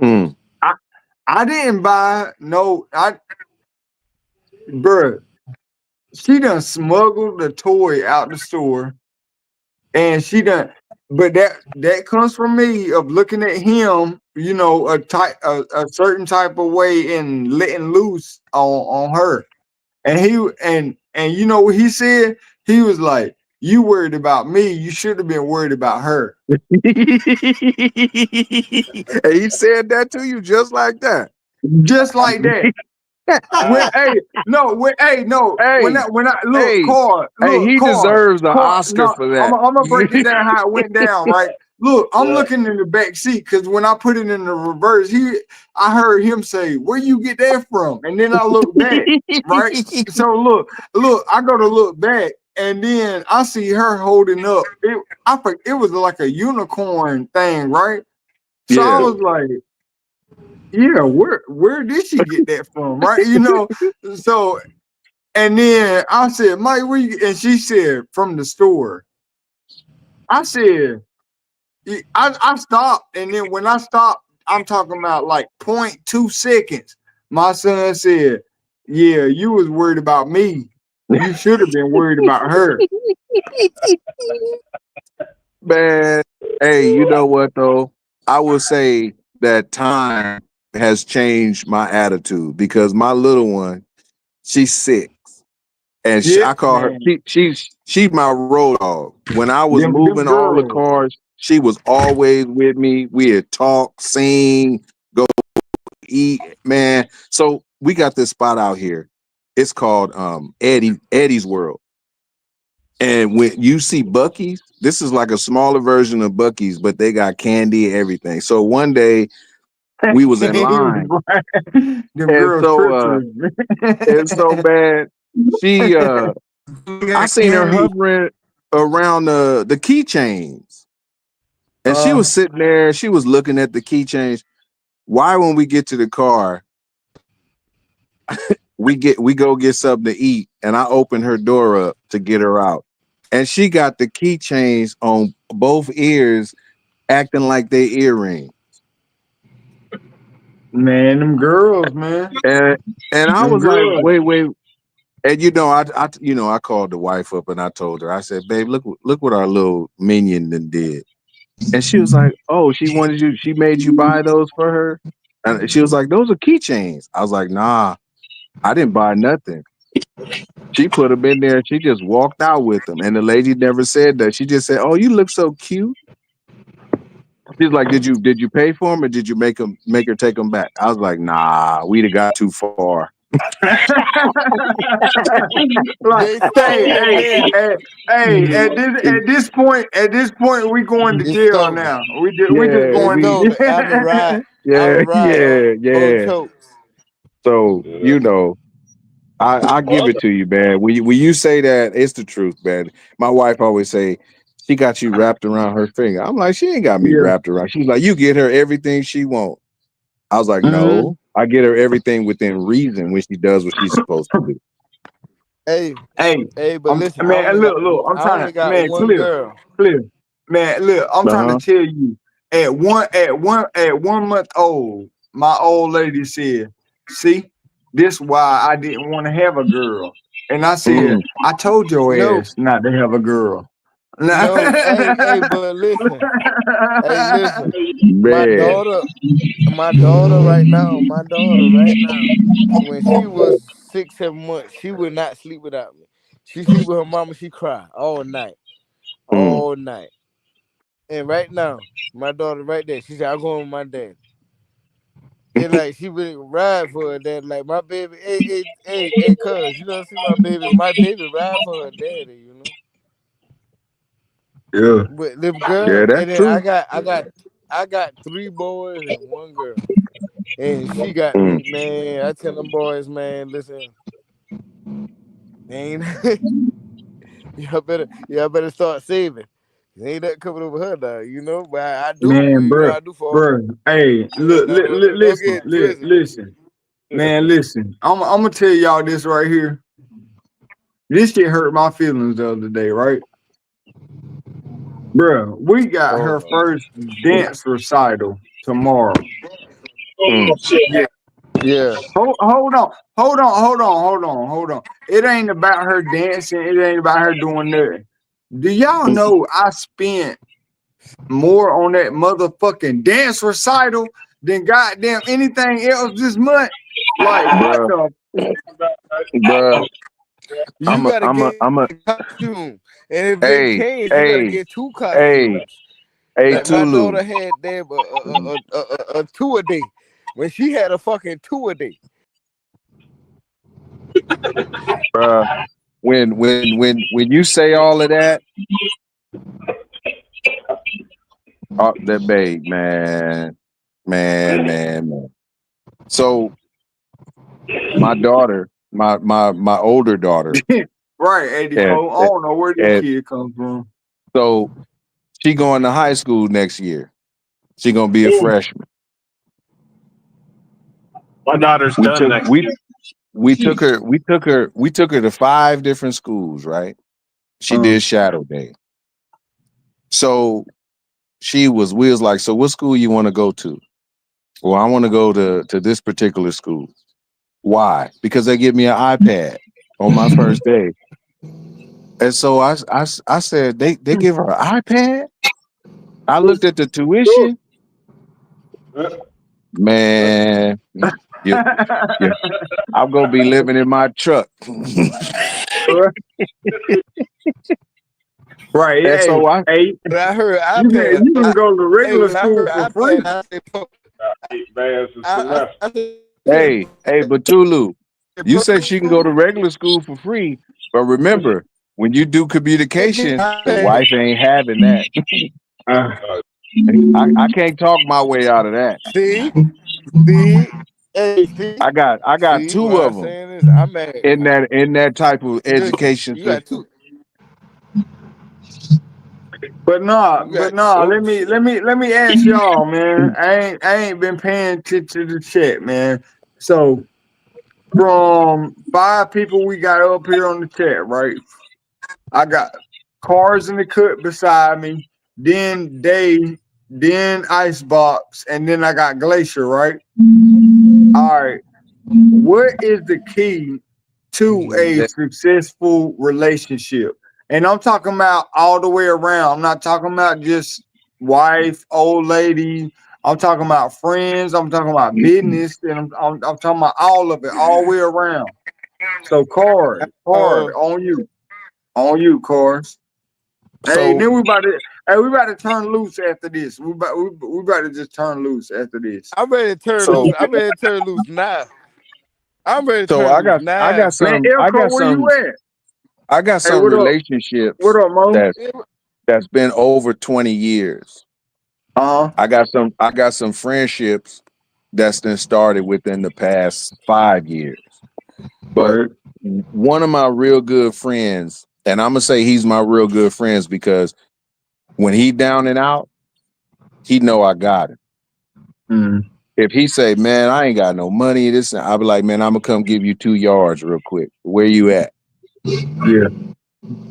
Mm. I I didn't buy no bruh. She done smuggled the toy out the store and she done but that comes from me of looking at him, a certain type of way and letting loose on her. And and you know what he said? He was like, "You worried about me? You should have been worried about her." And he said that to you just like that. Just like that. Hey, When I hey, hey, he deserves an Oscar no, for that. I'm gonna break it down how it went down, right? Look, I'm Yeah. looking in the back seat because when I put it in the reverse, I heard him say, "Where you get that from?" And then I look back, right? So look, I go to look back, and then I see her holding up. It was like a unicorn thing, right? So I Yeah. was like, yeah, where did she get that from? Right? So and then I said, Mike, where you and she said from the store. I said, I stopped, and then when I stopped, I'm talking about like 0.2 seconds. My son said, yeah, you was worried about me. You should have been worried about her. Man, hey, you know what though? I will say that time has changed my attitude because my little one, she's 6, and Yeah, I call her. man. She's my road dog. When I was Them moving all the girls. cars, she was always with me. We'd talk, sing, go eat, man. So we got this spot out here. It's called Eddie's World. And when you see Bucky's, this is like a smaller version of Bucky's, but they got candy and everything. So one day we was in line, Them and girls so treacherous. it's so bad. She I Got seen her candy. hovering around the keychains. And she Uh, was sitting there, she was looking at the keychains. Why when we get to the car, we go get something to eat, and I open her door up to get her out. And she got the keychains on both ears, acting like they earrings. man, them girls, man. And I Them was like, girls. wait. And I called the wife up and I told her, I said, babe, look what our little minion then did. And she was like, oh, she made you buy those for her? And she was like, those are keychains. I was like, nah, I didn't buy nothing. She put them in there. She just walked out with them. And the lady never said that. She just said, oh, you look so cute. She's like, did you pay for them or did you make her take them back? I was like, nah, we'd have got too far. Like, They hey, stole, hey, man. hey, hey, at this point, we going to They jail stole 'em. now. We just Yeah, They going stole it. I yeah, would ride yeah, on yeah. chokes. So, I give it to you, man. When you say that, it's the truth, man. My wife always say she got you wrapped around her finger. I'm like, she ain't got me yeah. wrapped around. She's like, you get her everything she wants. I was like, Mm-hmm. no, I get her everything within reason when she does what she's supposed to do. Hey, Hey, but listen, man, look, I'm I trying only to, got man, one girl. clear, man, look, I'm trying to Uh-huh. tell you, at 1 month old, my old lady said, "See, this why I didn't want to have a girl," and I said, Mm, "I told your No, ass not to have a girl." Nah. no. But listen. Hey, listen. My man. daughter, my daughter right now, when she was 6, 7 months, she would not sleep without me. She sleep with her mama. She cry Mm. all night. And right now, my daughter right there, she said, "I'm going with my dad." And like she would ride for her dad. Like my baby, cuz you don't see my baby. My baby ride for her daddy, you know. Yeah. With them girl, Yeah, that's and then true. I got 3 boys and 1 girl. And she got Mm. me, man. I tell them boys, man, listen, ain't y'all better start saving. Ain't that coming over her now, you know? But I do, Man, I do for her. bro. Hey, Don't, look, don't, don't, don't listen, get it twisted. listen, man, listen. I'm gonna tell y'all this right here. This shit hurt my feelings the other day, right? Bro, we got Oh her no. first dance recital tomorrow. Mm. Yeah. Hold on. It ain't about her dancing. It ain't about her doing nothing. Do y'all know I spent more on that motherfucking dance recital than goddamn anything else this month? Like, what Bruh, the? bruh. You gotta get I'm a, a costume. And if they hey, change, you gotta hey, get 2 hey, costumes. hey, Like my Tulu, daughter had them a two a day. When she had a fucking 2 a day. bruh. When you say all of that, that babe, man. So my daughter, my older daughter, Right, and 84. I don't know where this and kid comes from. so she going to high school next year. She gonna be a freshman. My daughter's We done took next we year. we took her to 5 different schools, right? She Uh, did shadow day. So we was like, so what school you want to go to? Well, I want to go to this particular school. Why? Because they give me an iPad on my first day. And so I said, they give her an iPad? I looked at the tuition. Man, you, you, I'm gonna be living in my truck. And right, hey, so I, hey, When I heard you can iPad, you can go to regular when I school heard for iPad, free. I said, $8 a semester. I said, hey, but Tulu, you bro, said she can go to regular school for free, but remember, when you do communication, the wife ain't having that. I can't talk my way out of that. See, I got see two what of I'm them saying is I'm mad. in that type of education You got system. two. But nah, You got let me ask y'all, man. I ain't been paying attention to the chat, man. So from 5 people we got up here on the chat, right? I got Cars in the Cut beside me, then Dave, then Icebox, and then I got Glacier, right? All right. What is the key to a successful relationship? And I'm talking about all the way around. I'm not talking about just wife, old lady. I'm talking about friends. I'm talking about business, and I'm talking about all of it, all the way around. So, Cars, on you, Cars. Hey, So then we about to turn loose after this. We about to just turn loose after this. I'm ready to turn loose. so I'm ready to turn loose now. I'm ready to so turn loose now. Man, Elko, where you at? I got Hey, some what up? What relationships up, Mo? that's been over 20 years. Uh-huh. I got some friendships that's been started within the past 5 years. But Word. one of my real good friends, and I'm gonna say he's my real good friends because when he down and out, he know I got him. Mm. If he say, "Man, I ain't got no money," this, I'll be like, "Man, I'm gonna come give you 2 yards real quick. Where you at?" Yeah.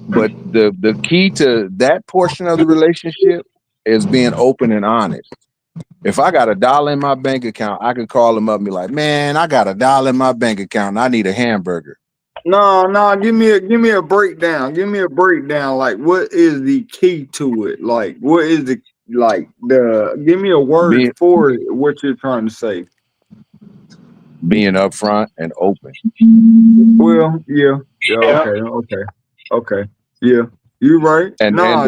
But the key to that portion of the relationship is being open and honest. If I got $1 in my bank account, I could call him up and be like, "Man, I got $1 in my bank account and I need a hamburger." No, give me a breakdown. Give me a breakdown. Like, what is the key to it? Like, what is the give me a word Being for it, what you're trying to say. being upfront and open. Well, yeah. Yeah, okay. Yeah. You right. And Nah,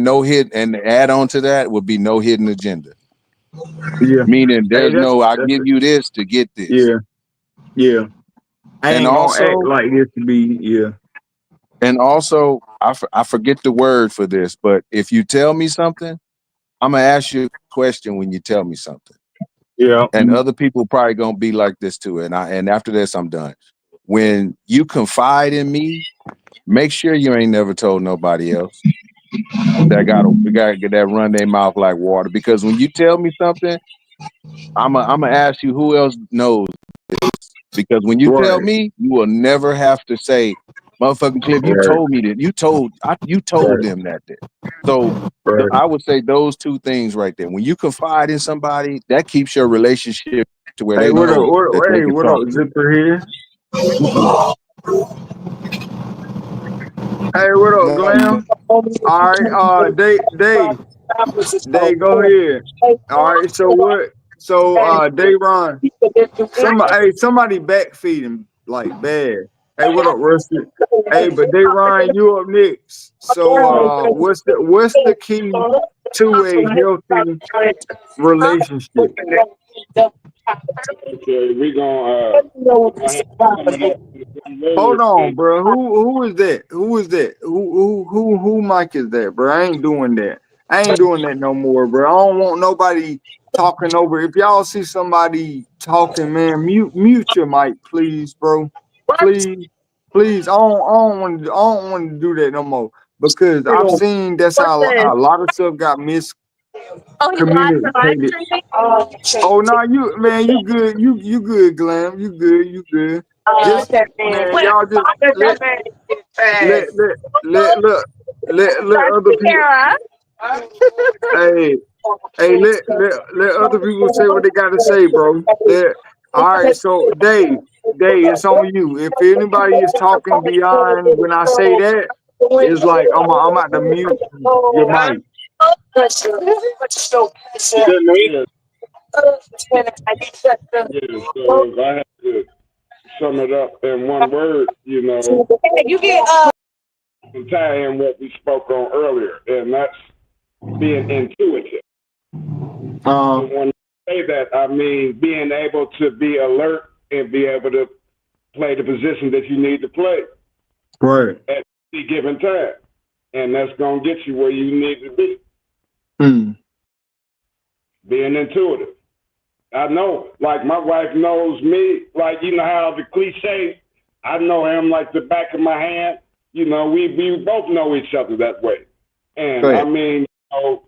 no hid and add on to that would be no hidden agenda. yeah. Meaning Hey, there's no I give you this to get this. yeah, yeah. I And ain't gonna act also like this to be, yeah. I forget the word for this, but if you tell me something, I'm gonna ask you a question when you tell me something. Yeah. And other people probably gonna be like this too. And after this, I'm done. When you confide in me, make sure you ain't never told nobody else that got that run their mouth like water. Because when you tell me something, I'm gonna ask you who else knows. Because when you tell Right. me, you will never have to say, "Motherfucking Cliff, you Right. told me that. You told Right. them that." So Right. I would say those two things right there. When you confide in somebody, that keeps your relationship to where Hey, they what up? know that they can What talk up? to you. Zipper here. Hey, what up, No, Glam? All right, Day, go ahead. All right, so what? So, Dayron, somebody back feeding like bad. Hey, what up, Rusty? Hey, but Dayron, you up next. So, what's the key to a healthy relationship? Okay, we gonna sum it up in one Hold word. on, And bro. Who is that? Who is that? Who mic is that, bro? I ain't doing that. I ain't doing that no more, bro. I don't want nobody talking over. If y'all see somebody talking, man, mute your mic, please, bro. Please, please. I don't want to do that no more because I've seen that's how a lot of stuff got miscommunicated. Oh no, you man, you good, you good, Glam. You good. Just man, y'all just let let let look let other people hey let other people say what they gotta say, bro. All right, so Dave, it's on you. If anybody is talking beyond when I say that, it's like I'm at the mute your mic. yeah, yeah. So if I had to sum it up in one word, and tie in what we spoke on earlier, and that's being intuitive. Uh, And when I say that, I mean being able to be alert and be able to play the position that you need to play right. at any given time, and that's gonna get you where you need to be. Mm. Being intuitive. I know, like my wife knows me, like you know how the cliche, I know him like the back of my hand. You know, we both know each other that way. Go And I ahead. mean, you know,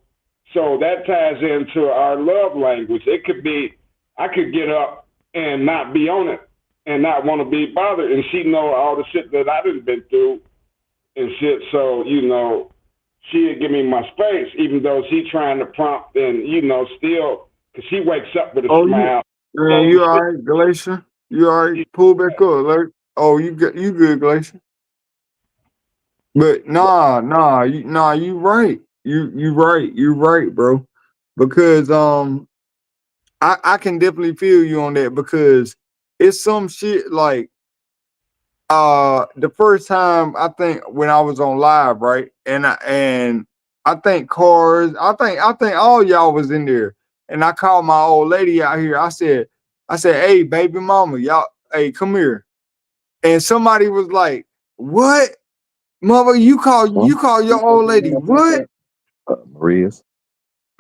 so that ties into our love language. It could be I could get up and not be on it and not want to be bothered, and she know all the shit that I done been through and shit. So, you know, she'd give me my space, even though she trying to prompt and, you know, still, because she wakes up with a Oh, smile. man, All the you all shit. right, Glacier? You all right? Pull back up, alert. Oh, you good, Glacier? But you right. You right, bro. Because I can definitely feel you on that because it's some shit like the first time I think when I was on live, right? And I think cars, I think all y'all was in there. And I called my old lady out here. I said, hey, baby mama, y'all, hey, come here. And somebody was like, what? Mother, you call your old lady what? Maria's.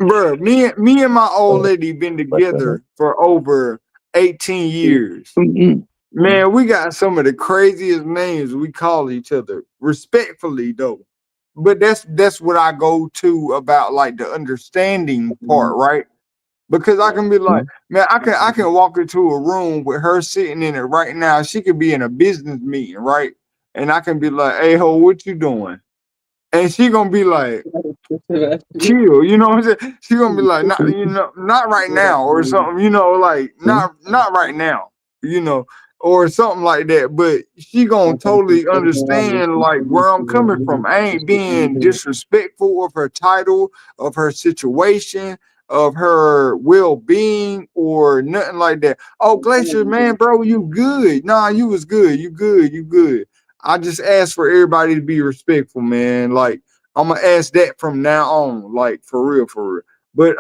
Bruh, me and my old lady been together for over 18 years. Man, we got some of the craziest names we call each other, respectfully though. But that's what I go to about like the understanding part, right? Because I can be like, man, I can walk into a room with her sitting in it right now. She could be in a business meeting, right? And I can be like, hey ho, what you doing? And she gonna be like, chill, you know what I'm saying? She gonna be like, not right now, or something, like not right now, you know, or something like that. But she gonna totally understand like where I'm coming from. I ain't being disrespectful of her title, of her situation, of her well-being, or nothing like that. Oh, Glacier, man, bro, you good? Nah, you was good. You good. I just asked for everybody to be respectful, man. Like I'm gonna ask that from now on, like for real, for real. But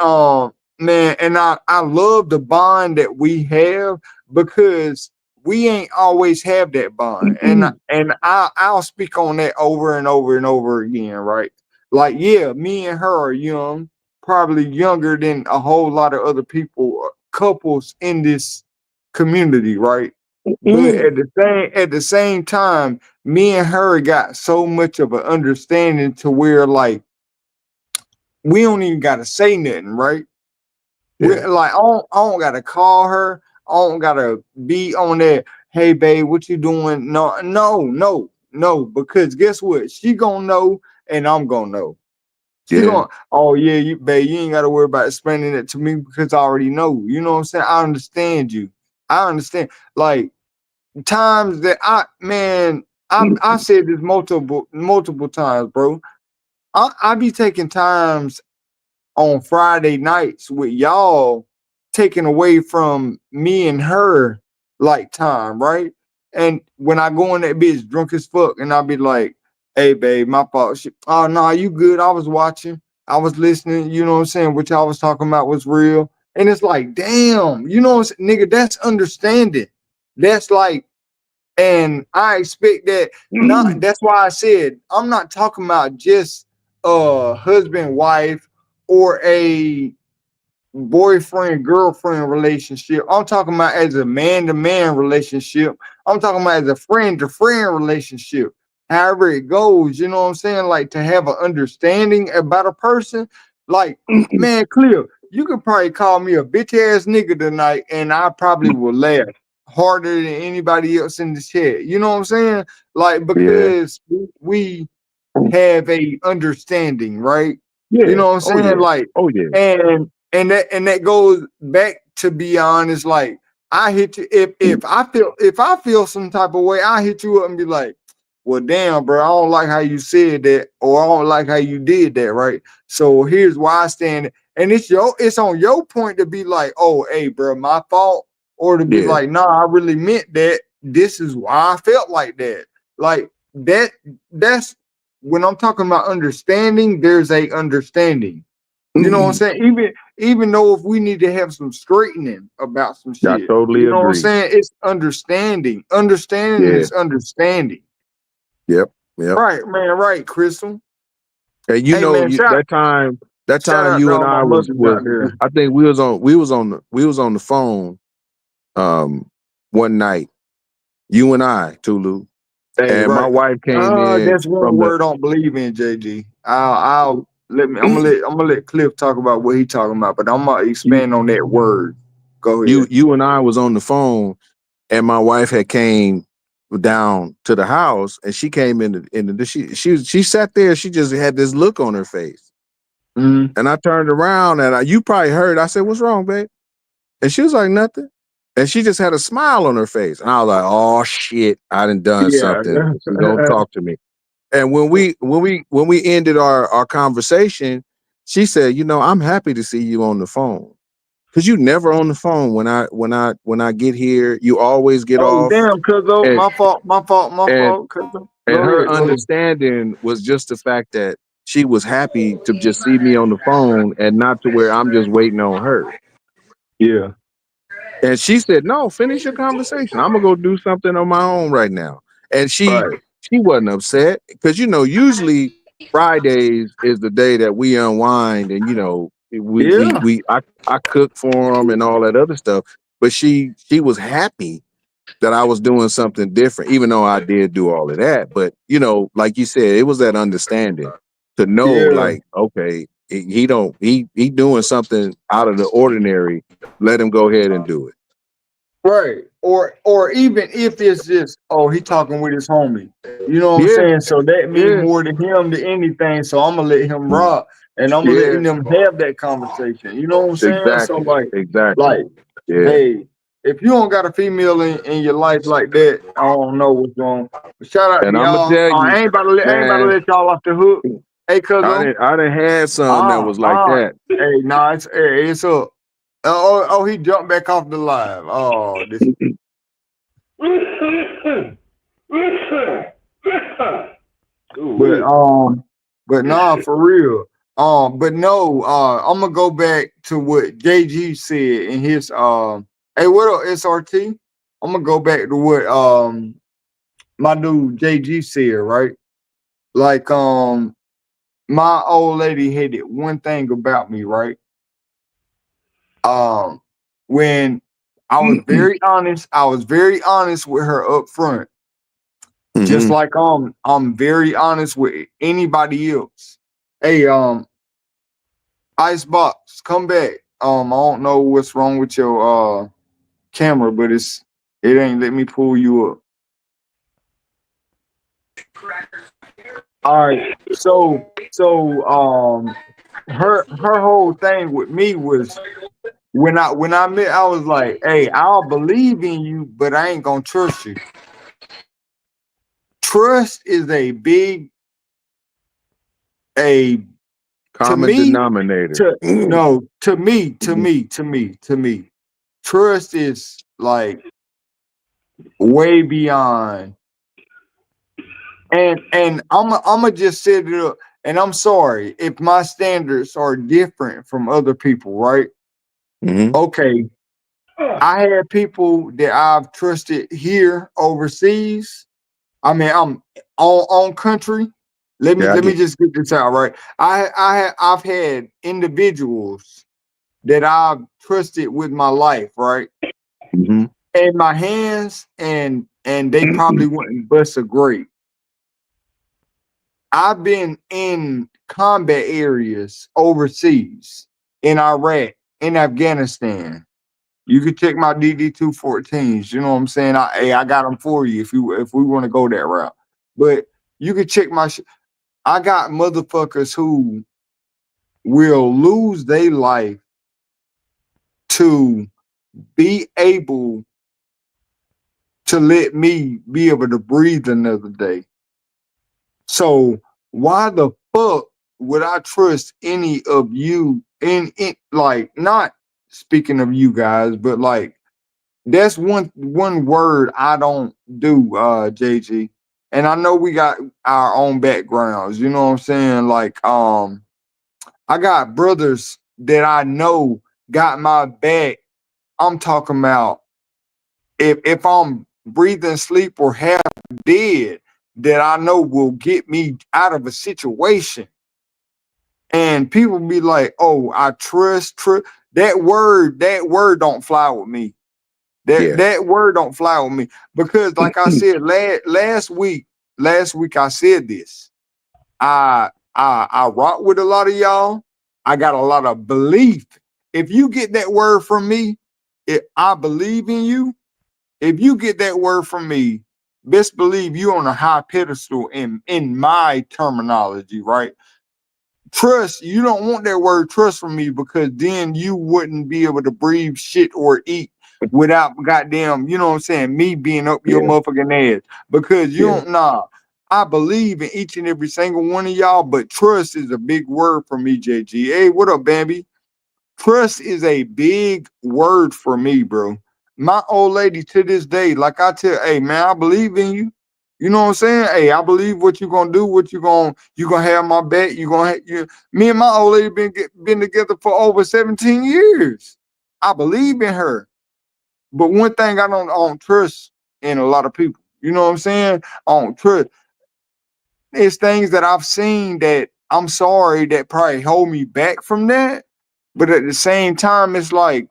man, and I love the bond that we have because we ain't always have that bond, and I'll speak on that over and over and over again, right? Like, yeah, me and her are young, probably younger than a whole lot of other people, couples in this community, right? But at the same time, me and her got so much of an understanding to where like we don't even gotta say nothing, right? We Yeah. like I don't gotta call her. I don't gotta be on that. Hey babe, what you doing? No, because guess what? She gonna know and I'm gonna know. She Yeah. gonna, oh yeah, you ain't gotta worry about explaining it to me because I already know. You know what I'm saying? I understand you. I understand. Like times that I said this multiple times, bro. I be taking times on Friday nights with y'all taken away from me and her like time, right? And when I go in that bitch drunk as fuck and I be like, hey babe, my fault. Oh no, you good. I was watching. I was listening, you know what I'm saying? What y'all was talking about was real. And it's like, damn, you know what I'm saying? Nigga, that's understanding. That's like, and I expect that not that's why I said I'm not talking about just a husband, wife, or a boyfriend girlfriend relationship. I'm talking about as a man to man relationship. I'm talking about as a friend to friend relationship. However it goes, you know what I'm saying? Like to have an understanding about a person. Like, man, clear. You could probably call me a bitch ass nigga tonight, and I probably will laugh harder than anybody else in the chat. You know what I'm saying? Like Yeah. because we have a understanding, right? You Yeah. know what I'm Oh saying? yeah. Like, Oh yeah. and that goes back to be honest. Like, I hit you if I feel some type of way, I hit you up and be like, well, damn, bro, I don't like how you said that, or I don't like how you did that, right? So here's why I stand, and it's on your point to be like, oh, hey, bro, my fault, or to be Yeah. like, nah, I really meant that. This is why I felt like that. Like that. That's when I'm talking about understanding. There's a understanding. You know what I'm saying? Even though if we need to have some straightening about some I shit, totally you know what I'm agree. saying? It's understanding. Understanding Yeah. is understanding. Yep. Yep. Right, man. Right, Crystal. And Hey, man. that Shout time out to you and all my I mothers out there. I think we was on the phone one night, you and I, Tulu, Hey, and my right. wife came in That's one from the word I don't believe in, JG. I'm gonna let Cliff talk about what he talking about, but I'm gonna you expand on that word. Go ahead. you and I was on the phone, and my wife had came down to the house, and she came she sat there, she just had this look on her face. Mm-hmm. And I turned around, and you probably heard, I said, "What's wrong, babe?" And she was like, "Nothing." And she just had a smile on her face. And I was like, "Oh shit, I done Yeah. something. She don't talk to me." And when we ended our conversation, she said, "I'm happy to see you on the phone. Cause you never on the phone when I get here. You always get Oh off." damn, cuzzo. And My fault, and cuzzo. and Go her ahead, go ahead. understanding was just the fact that she was happy to just see me on the phone and not to where I'm just waiting on her. Yeah. And she said, "No, finish your conversation. I'm gonna go do something on my own right now." And Right. she wasn't upset because usually Fridays is the day that we unwind and Yeah. I cook for them and all that other stuff. But she was happy that I was doing something different, even though I did do all of that. But like you said, it was that understanding to know, Yeah. like, okay, he doing something out of the ordinary. Let him go ahead and do it. Right. Or even if it's just, oh, he talking with his homie. You know what I'm Yeah, saying? So that means yeah, more to him than anything. So I'm gonna let him rock and I'm gonna yeah, let them have that conversation. You know what I'm saying? So exactly, exactly. like, Yeah, hey, if you don't got a female in your life like that, I don't know what's wrong. But shout out to and I'm gonna y'all. tell you, I ain't about to man, let y'all off the hook. Hey, cuzzo. I didn't had some that was like that. Hey, nah, it's up. He jumped back off the live. Oh, this. But Ooh-wee. but nah, for real. But no, I'm gonna go back to what JG said in his hey, what up, SRT? I'm gonna go back to what my dude JG said, right? Like my old lady hated one thing about me, right? Um when I was very honest with her up front. Just Hmm. like I'm very honest with anybody else. Hey, Icebox, come back. I don't know what's wrong with your camera, but it ain't let me pull you up. All right. So her whole thing with me was when I met, I was like, hey, I'll believe in you, but I ain't gonna trust you. Trust is a to Common me, denominator. to no, to me. Trust is like way beyond. And I'm just set it up. And I'm sorry if my standards are different from other people, right? Hmm. Okay, I had people that I've trusted here overseas. I mean, I'm on country. Yeah, I Let me get. just get this out, right? I've had individuals that I've trusted with my life, right? Hmm. In my hands, and they probably wouldn't bust a grape. I've been in combat areas overseas, in Iraq, in Afghanistan. You can check my DD-214s. You know what I'm saying? I got them for you if we want to go that route. But you can check my. I got motherfuckers who will lose their life to be able to let me be able to breathe another day. So why the fuck would I trust any of you in like not speaking of you guys, but like that's one word I don't do, JG. And I know we got our own backgrounds, you know what I'm saying? Like I got brothers that I know got my back. I'm talking about if I'm breathing sleep or half dead, that I know will get me out of a situation. And people be like, "Oh, I trust." That word don't fly with me. Yeah. That word don't fly with me because, like I said last week, I said this. I rock with a lot of y'all. I got a lot of belief. If you get that word from me, I believe in you. If you get that word from me, best believe you on a high pedestal in my terminology, right? Trust, you don't want that word trust from me because then you wouldn't be able to breathe shit or eat without goddamn, you know what I'm saying, me being up your Yeah. motherfucking ass. Because you Yeah. don't I believe in each and every single one of y'all, but trust is a big word for me, JG. Hey, what up, Bambi? Trust is a big word for me, bro. My old lady to this day, like I tell, hey man, I believe in you. You know what I'm saying? Hey, I believe what you gonna do, what you gonna have my back. You gonna have you. Me and my old lady been together for over 17 years. I believe in her. But one thing I don't trust in a lot of people. You know what I'm saying? I don't trust. It's things that I've seen that I'm sorry that probably hold me back from that. But at the same time, it's like,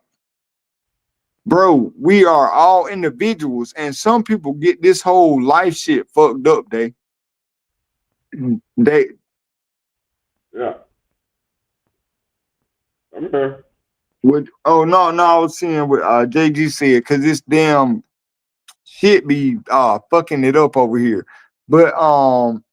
bro, we are all individuals, and some people get this whole life shit fucked up. They Yeah. I'm here. would. Oh no, I was seeing what JG said because this damn shit be fucking it up over here. But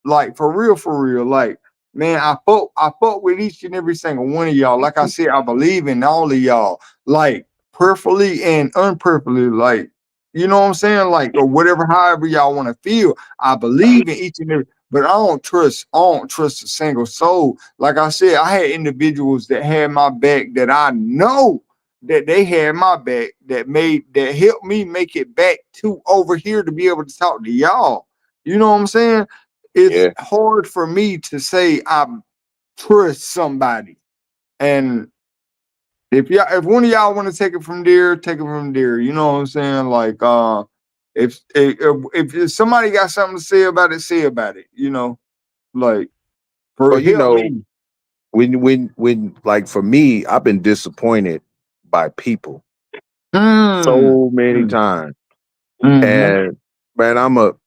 like for real, like man, I fuck with each and every single one of y'all. Like I said, I believe in all of y'all, like perfectly and unperfectly, like you know what I'm saying, like or whatever, however y'all want to feel. I believe in each and every. But I don't trust a single soul. Like I said, I had individuals that had my back that I know that they had my back that helped me make it back to over here to be able to talk to y'all. You know what I'm saying? It's Yeah. hard for me to say I trust somebody. And if one of y'all want to take it from there, take it from there. You know what I'm saying? Like if somebody got something to say about it, you know, like for Well, you help know, me. when like for me, I've been disappointed by people Mm, so many mm, times. mm-hmm. And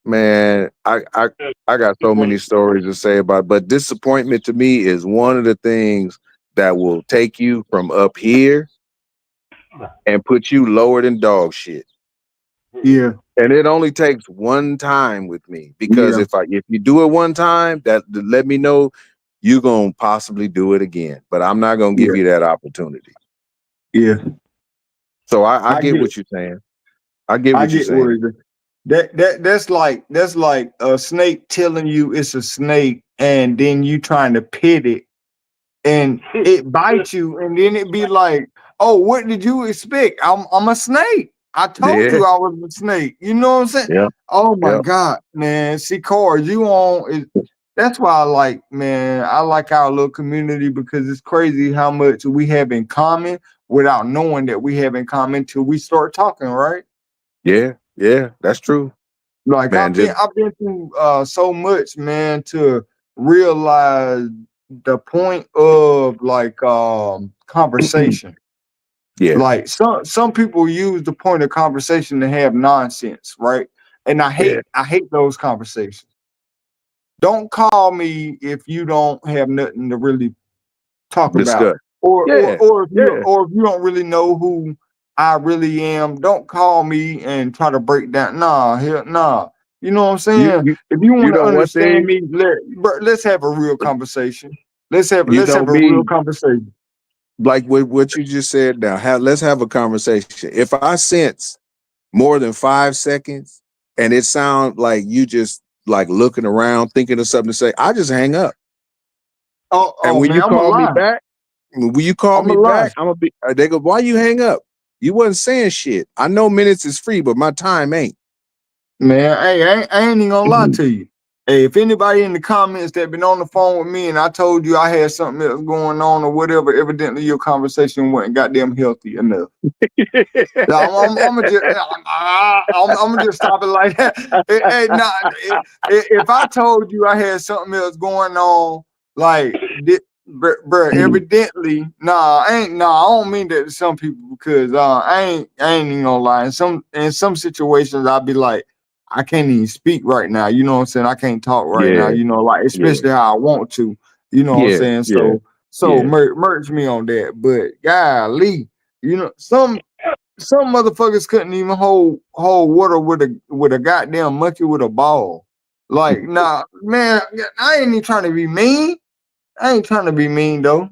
man, I got so many stories to say about it, but disappointment to me is one of the things that will take you from up here and put you lower than dog shit. Yeah, And it only takes one time with me because yeah, if you do it one time, that let me know you're gonna possibly do it again. But I'm not gonna give yeah, you that opportunity. yeah. So I I get get what you're saying. I get I what you're get saying. worried. That's like a snake telling you it's a snake, and then you trying to pit it, and it bites you, and then it be like, oh, what did you expect? I'm a snake. I told Yeah, you I was a snake. You know what I'm saying? yeah, Oh my yeah, God, man. See, Car, you on it. That's why I like, man, I like our little community because it's crazy how much we have in common without knowing that we have in common till we start talking, right? yeah, yeah. That's true, Like man. Just I've been through so much, man, to realize the point of like conversation. yeah, Like some people use the point of conversation to have nonsense, right? And yeah. I hate those conversations. Don't call me if you don't have nothing to really talk about. Discuss. Yeah, yeah, Or if you don't really know who I really am, don't call me and try to break down. Nah, hell nah. You know what I'm you saying? you If you you want to know one understand thing. me, let's have a real conversation. You Let's know have a real me, conversation. like what you just said. Now, let's have a conversation. If I sense more than 5 seconds and it sounds like you just like looking around, thinking of something to say, I just hang up. And Oh when man, you I'm a call me lie. back, when you call I'm a me lie. back, I'm gonna be. They go, why you hang up? You wasn't saying shit. I know minutes is free, but my time ain't. Man, hey, I ain't even gonna lie to you. Hey, if anybody in the comments that been on the phone with me and I told you I had something else going on or whatever, evidently your conversation wasn't goddamn healthy enough. I'm gonna just stop it like that. If I told you I had something else going on, like, bro, evidently, I don't mean that to some people because I ain't even gonna lie. In some situations, I'll be like, I can't even speak right now. You know what I'm saying? I can't talk right now. You know, like especially how I want to. You know what I'm saying? So merge me on that. But golly, you know, some motherfuckers couldn't even hold water with a goddamn monkey with a ball. Like, nah, man, I ain't even trying to be mean. I ain't trying to be mean though.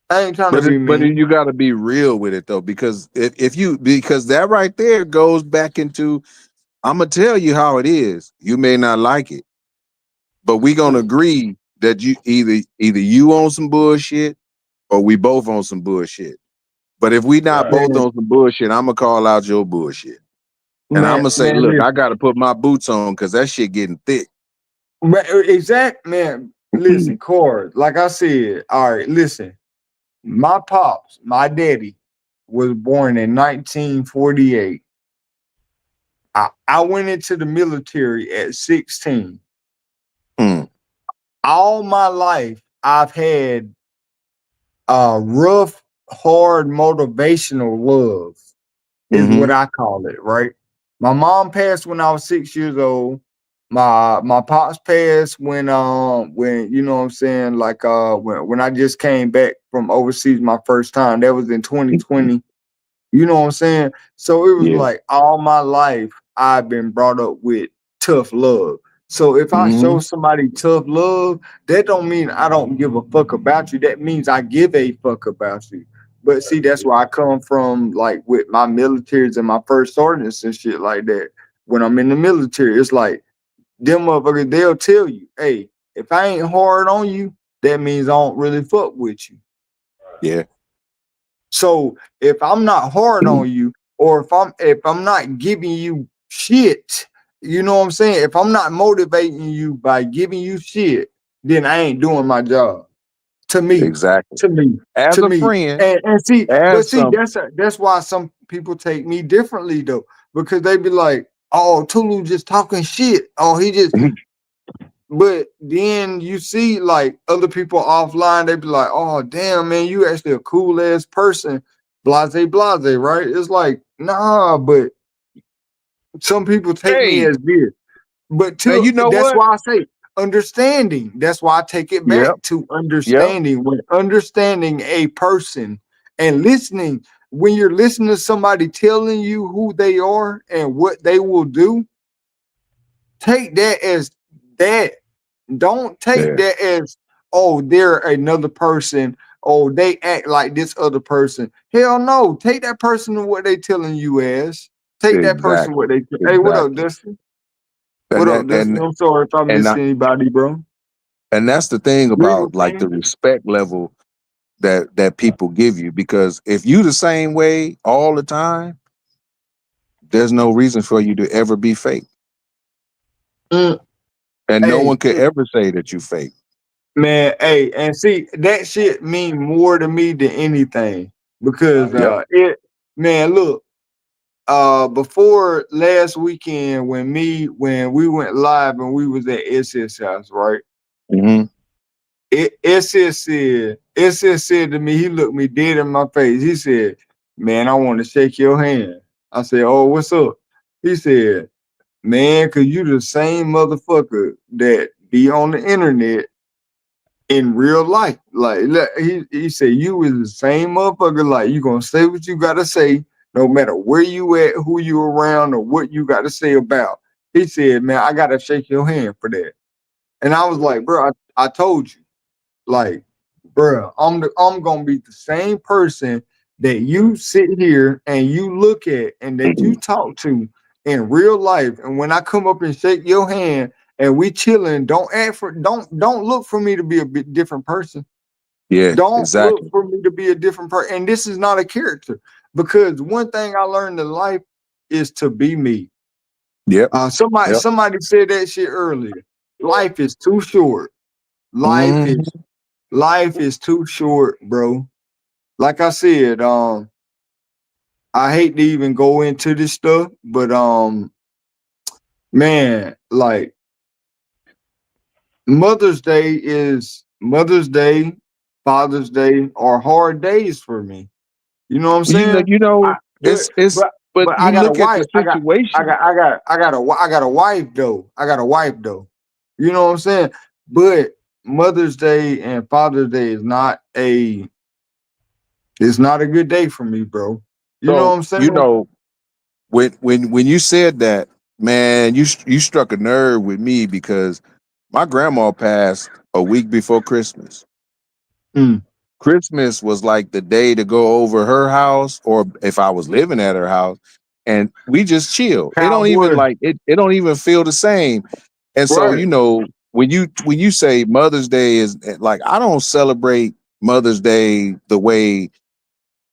I ain't trying to be But mean. you got to be real with it though, because because that right there goes back into, I'm gonna tell you how it is. You may not like it, but we gonna agree that you either you on some bullshit or we both on some bullshit. But if we not both Man, on some bullshit, I'm gonna call out your bullshit. And I'm man, gonna say, man, look, I listen. gotta put my boots on because that shit getting thick. Exact, man. Listen, Cord, like I said, all right, listen. My pops, my daddy, was born in 1948. I went into the military at 16. Mm, All my life, I've had rough, hard, motivational love, is mm-hmm. what I call it, right? My mom passed when I was 6 years old. My pops passed when you know what I'm saying, like when I just came back from overseas my first time. That was in 2020. You know what I'm saying? So it was Yeah. like all my life I've been brought up with tough love. So if I show Mm-hmm. somebody tough love, that don't mean I don't give a fuck about you. That means I give a fuck about you. But see, that's where I come from, like with my militaries and my first sergeants and shit like that. When I'm in the military, it's like them motherfuckers, they'll tell you, hey, if I ain't hard on you, that means I don't really fuck with you. Yeah. So if I'm not hard on you, or if I'm not giving you shit, you know what I'm saying? If I'm not motivating you by giving you shit, then I ain't doing my job. To me, Exactly. to me, As to a me. friend, And see, but as see, some that's why some people take me differently though, because they be like, oh, Tulu just talking shit. Oh, he just. But then you see like other people offline, they be like, oh damn man, you actually a cool ass person, blase blase, right? It's like, nah, but some people take me hey, as this. But and you know that's what? why I say understanding. That's why I take it Yep. back to Yep. understanding. When understanding a person and listening, when you're listening to somebody telling you who they are and what they will do, take that as that. Don't take Yeah. that as, oh, they're another person. Oh, they act like this other person. Hell no. Take that person and what they telling you as. Take that person what Exactly. they. Hey, what up, Exactly. Dustin? And What up, that Dustin? I'm sorry if I and missed anybody, bro. and that's the thing We were about like the saying. respect level that people give you, because if you the same way all the time, there's no reason for you to ever be fake, Mm, and no hey, one could ever say that you fake. man, hey, and see that shit mean more to me than anything because Yep. man, look, before last weekend when we went live and we was at SS house, right? Mm-hmm. SS said to me, he looked me dead in my face. He said, man, I want to shake your hand. I said, oh, what's up? He said, man, cause you the same motherfucker that be on the internet in real life. Like he said, you is the same motherfucker. Like you gonna say what you gotta say, no matter where you at, who you around, or what you gotta say about. He said, man, I gotta shake your hand for that. And I was like, bro, I told you, like, bro, I'm gonna be the same person that you sit here and you look at and that you talk to in real life. And when I come up and shake your hand and we chilling, don't look for me to be a bit different person. Yeah. Don't look Exactly. for me to be a different person. And this is not a character, because one thing I learned in life is to be me. Yep. Somebody Yep. somebody said that shit earlier. life is too short. Life Mhm. is life is too short, bro. Like I said, I hate to even go into this stuff, but man, like Mother's Day, Father's Day are hard days for me. You know what I'm You know, saying? you know, I, but it's but but I you got a look at the wife. situation. I got a wife though. I got a wife though. You know what I'm saying? But Mother's Day and Father's Day is not a it's not a good day for me, bro. You know what So, I'm you saying? know, when you said that, man, you struck a nerve with me because my grandma passed a week before Christmas. Mm. Christmas was like the day to go over her house, or if I was living at her house, and we just chill. It don't even Cowboy. like it don't even feel the same. And so, Right. you know, when you say Mother's Day is like, I don't celebrate Mother's Day the way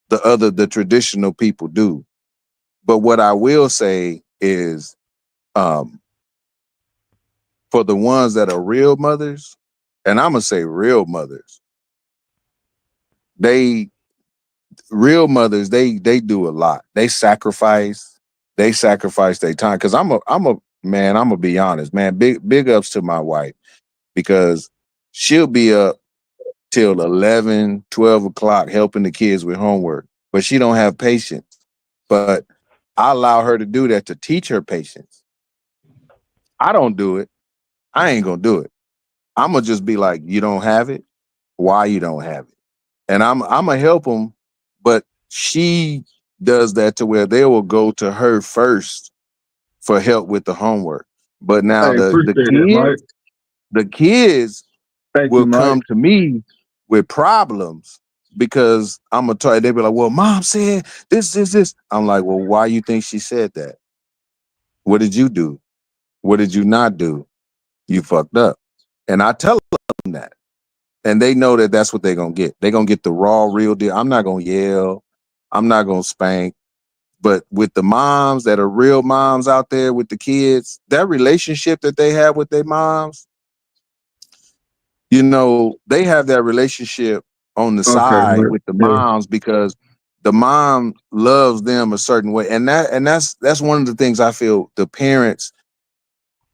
the traditional people do. But what I will say is, um, for the ones that are real mothers, and I'm gonna say real mothers, they real mothers, they do a lot. They sacrifice their time. Cause I'm a man, I'm gonna be honest, man. Big ups to my wife because she'll be up till 11, 12 o'clock helping the kids with homework, but she don't have patience. But I allow her to do that to teach her patience. I don't do it. I ain't gonna do it. I'm gonna just be like, you don't have it. Why you don't have it? And I'm gonna help them, but she does that to where they will go to her first for help with the homework. But now Hey, appreciate it, Mike. the kids Thank you, will Mike. come to me with problems because I'm gonna tell you, they be like, well, mom said this. I'm like, well, why you think she said that? What did you do? What did you not do? You fucked up. And I tell them that. And they know that that's what they're gonna get. They're gonna get the raw, real deal. I'm not gonna yell. I'm not gonna spank. But with the moms that are real moms out there with the kids, that relationship that they have with their moms, you know, they have that relationship on the Okay, side Mike. with the Yeah. moms because the mom loves them a certain way. And that's one of the things I feel the parents,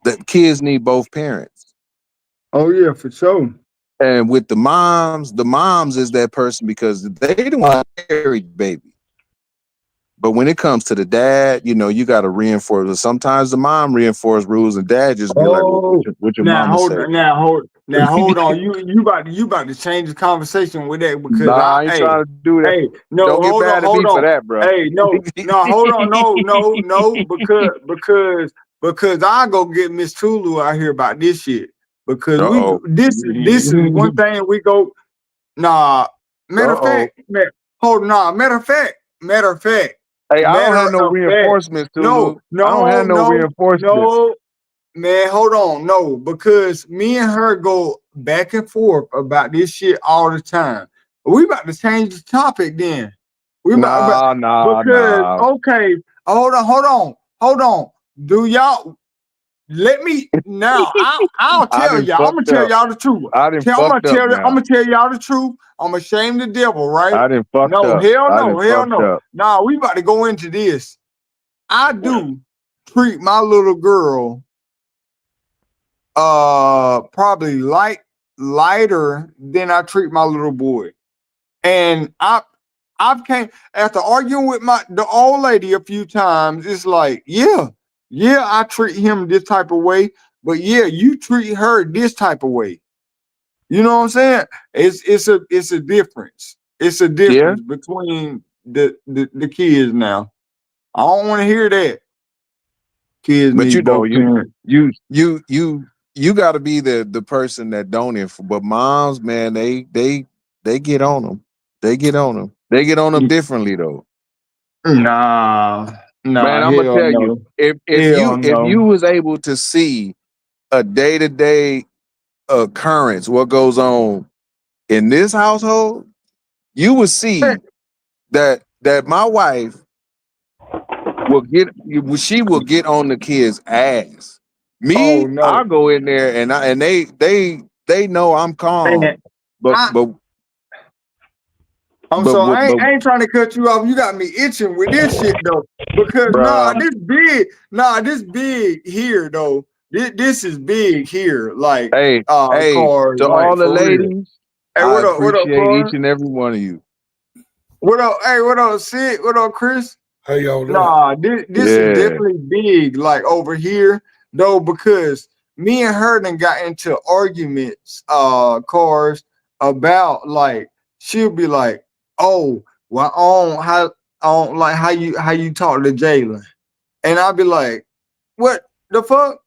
that kids need both parents. Oh yeah, for sure. And with the moms is that person because they don't want to carry the baby. But when it comes to the dad, you know, you got to reinforce. Sometimes the mom reinforce rules, and dad just be like, "Well, Oh, what your mama say?" now hold on. You about to change the conversation with that because Nah, I ain't trying to do that. no, Don't get mad at me hold for on. that, bro. Hey, no, hold on, no, because I go get Miss Tulu out here about this shit because Uh oh. this is one thing we go. Nah, Uh matter of oh. fact, hold nah. Matter of fact, Hey, I don't have matter no of fact. reinforcements, No, Tulu. I don't no, have no no, reinforcements. no, man. Hold on, no, because me and her go back and forth about this shit all the time. We about to change the topic then. We about, but Nah, nah, because nah. okay, hold on. Do y'all let me now? I'll I tell done y'all. I'm gonna fucked tell up. y'all the truth. I done fucked up I'm now. gonna tell y'all the truth. I'm gonna shame the devil, right? I done fucked No, up. hell I no, done hell fucked no. up. Nah, we about to go into this. I do treat my little girl probably lighter than I treat my little boy. And I've came after arguing with the old lady a few times. It's like, yeah, I treat him this type of way, but yeah, you treat her this type of way. You know what I'm saying? It's a difference. It's a Yeah, difference between the kids now. I don't want to hear that. Kids but you need know, both parents. you got to be the person that don't influence. But moms, man, they get on them. They get on them. They get on them differently though. Nah, Man, I'm gonna hell tell you, no. Hell if you no. was able to see a day to day occurrence, what goes on in this household, you would see that my wife will get she will get on the kids' ass Me, Oh no. I'll go in there and they know I'm And calm. But I, but I'm but sorry, what but I ain't trying to cut you off. You got me itching with this shit though. Because bruh, this big here though. This is big here. Like hey, cars, to like all the for real. ladies, Hey, I what up, appreciate each Car? and every one of you. What up? Hey, what up, Sid? What up, Chris? How y'all doing? Nah, this is Yeah. definitely big, like over here, though, because me and her then got into arguments, cars about like she'll be like, "Oh, well, I don't like how you talk to Jalen," and I'll be like, "What the fuck?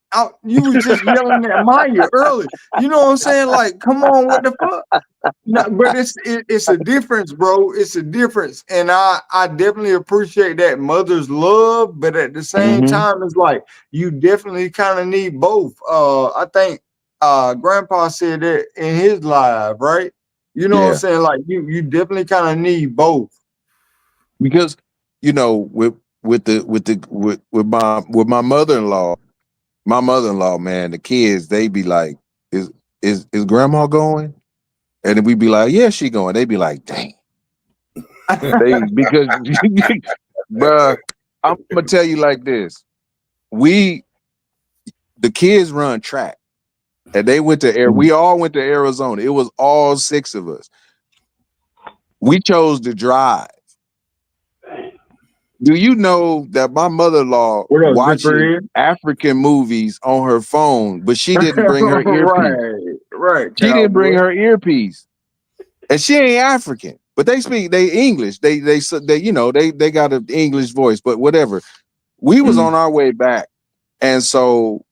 You was just yelling at Maya early. You know what I'm saying? Like, come on, what the fuck?" No, but it's a difference, bro. It's a difference, and I definitely appreciate that mother's love, but at the same Mm-hmm. time, it's like you definitely kind of need both. I think Grandpa said that in his live, right? You know what I'm Yeah. saying? Like you definitely kind of need both. Because with my mother-in-law, man, the kids, they be like, is grandma going? And then we be like, yeah, she going. They be like, dang. Because bruh, I'm gonna tell you like this. The kids run track and they went to air. We all went to Arizona. It was all 6 of us. We chose to drive. Do you know that my mother-in-law What else, watches Zipper? African movies on her phone, but she didn't bring her earpiece. right, She didn't bring cowboy. her earpiece. And she ain't African, but they English. They they got an English voice, but whatever. We was on our way back. And so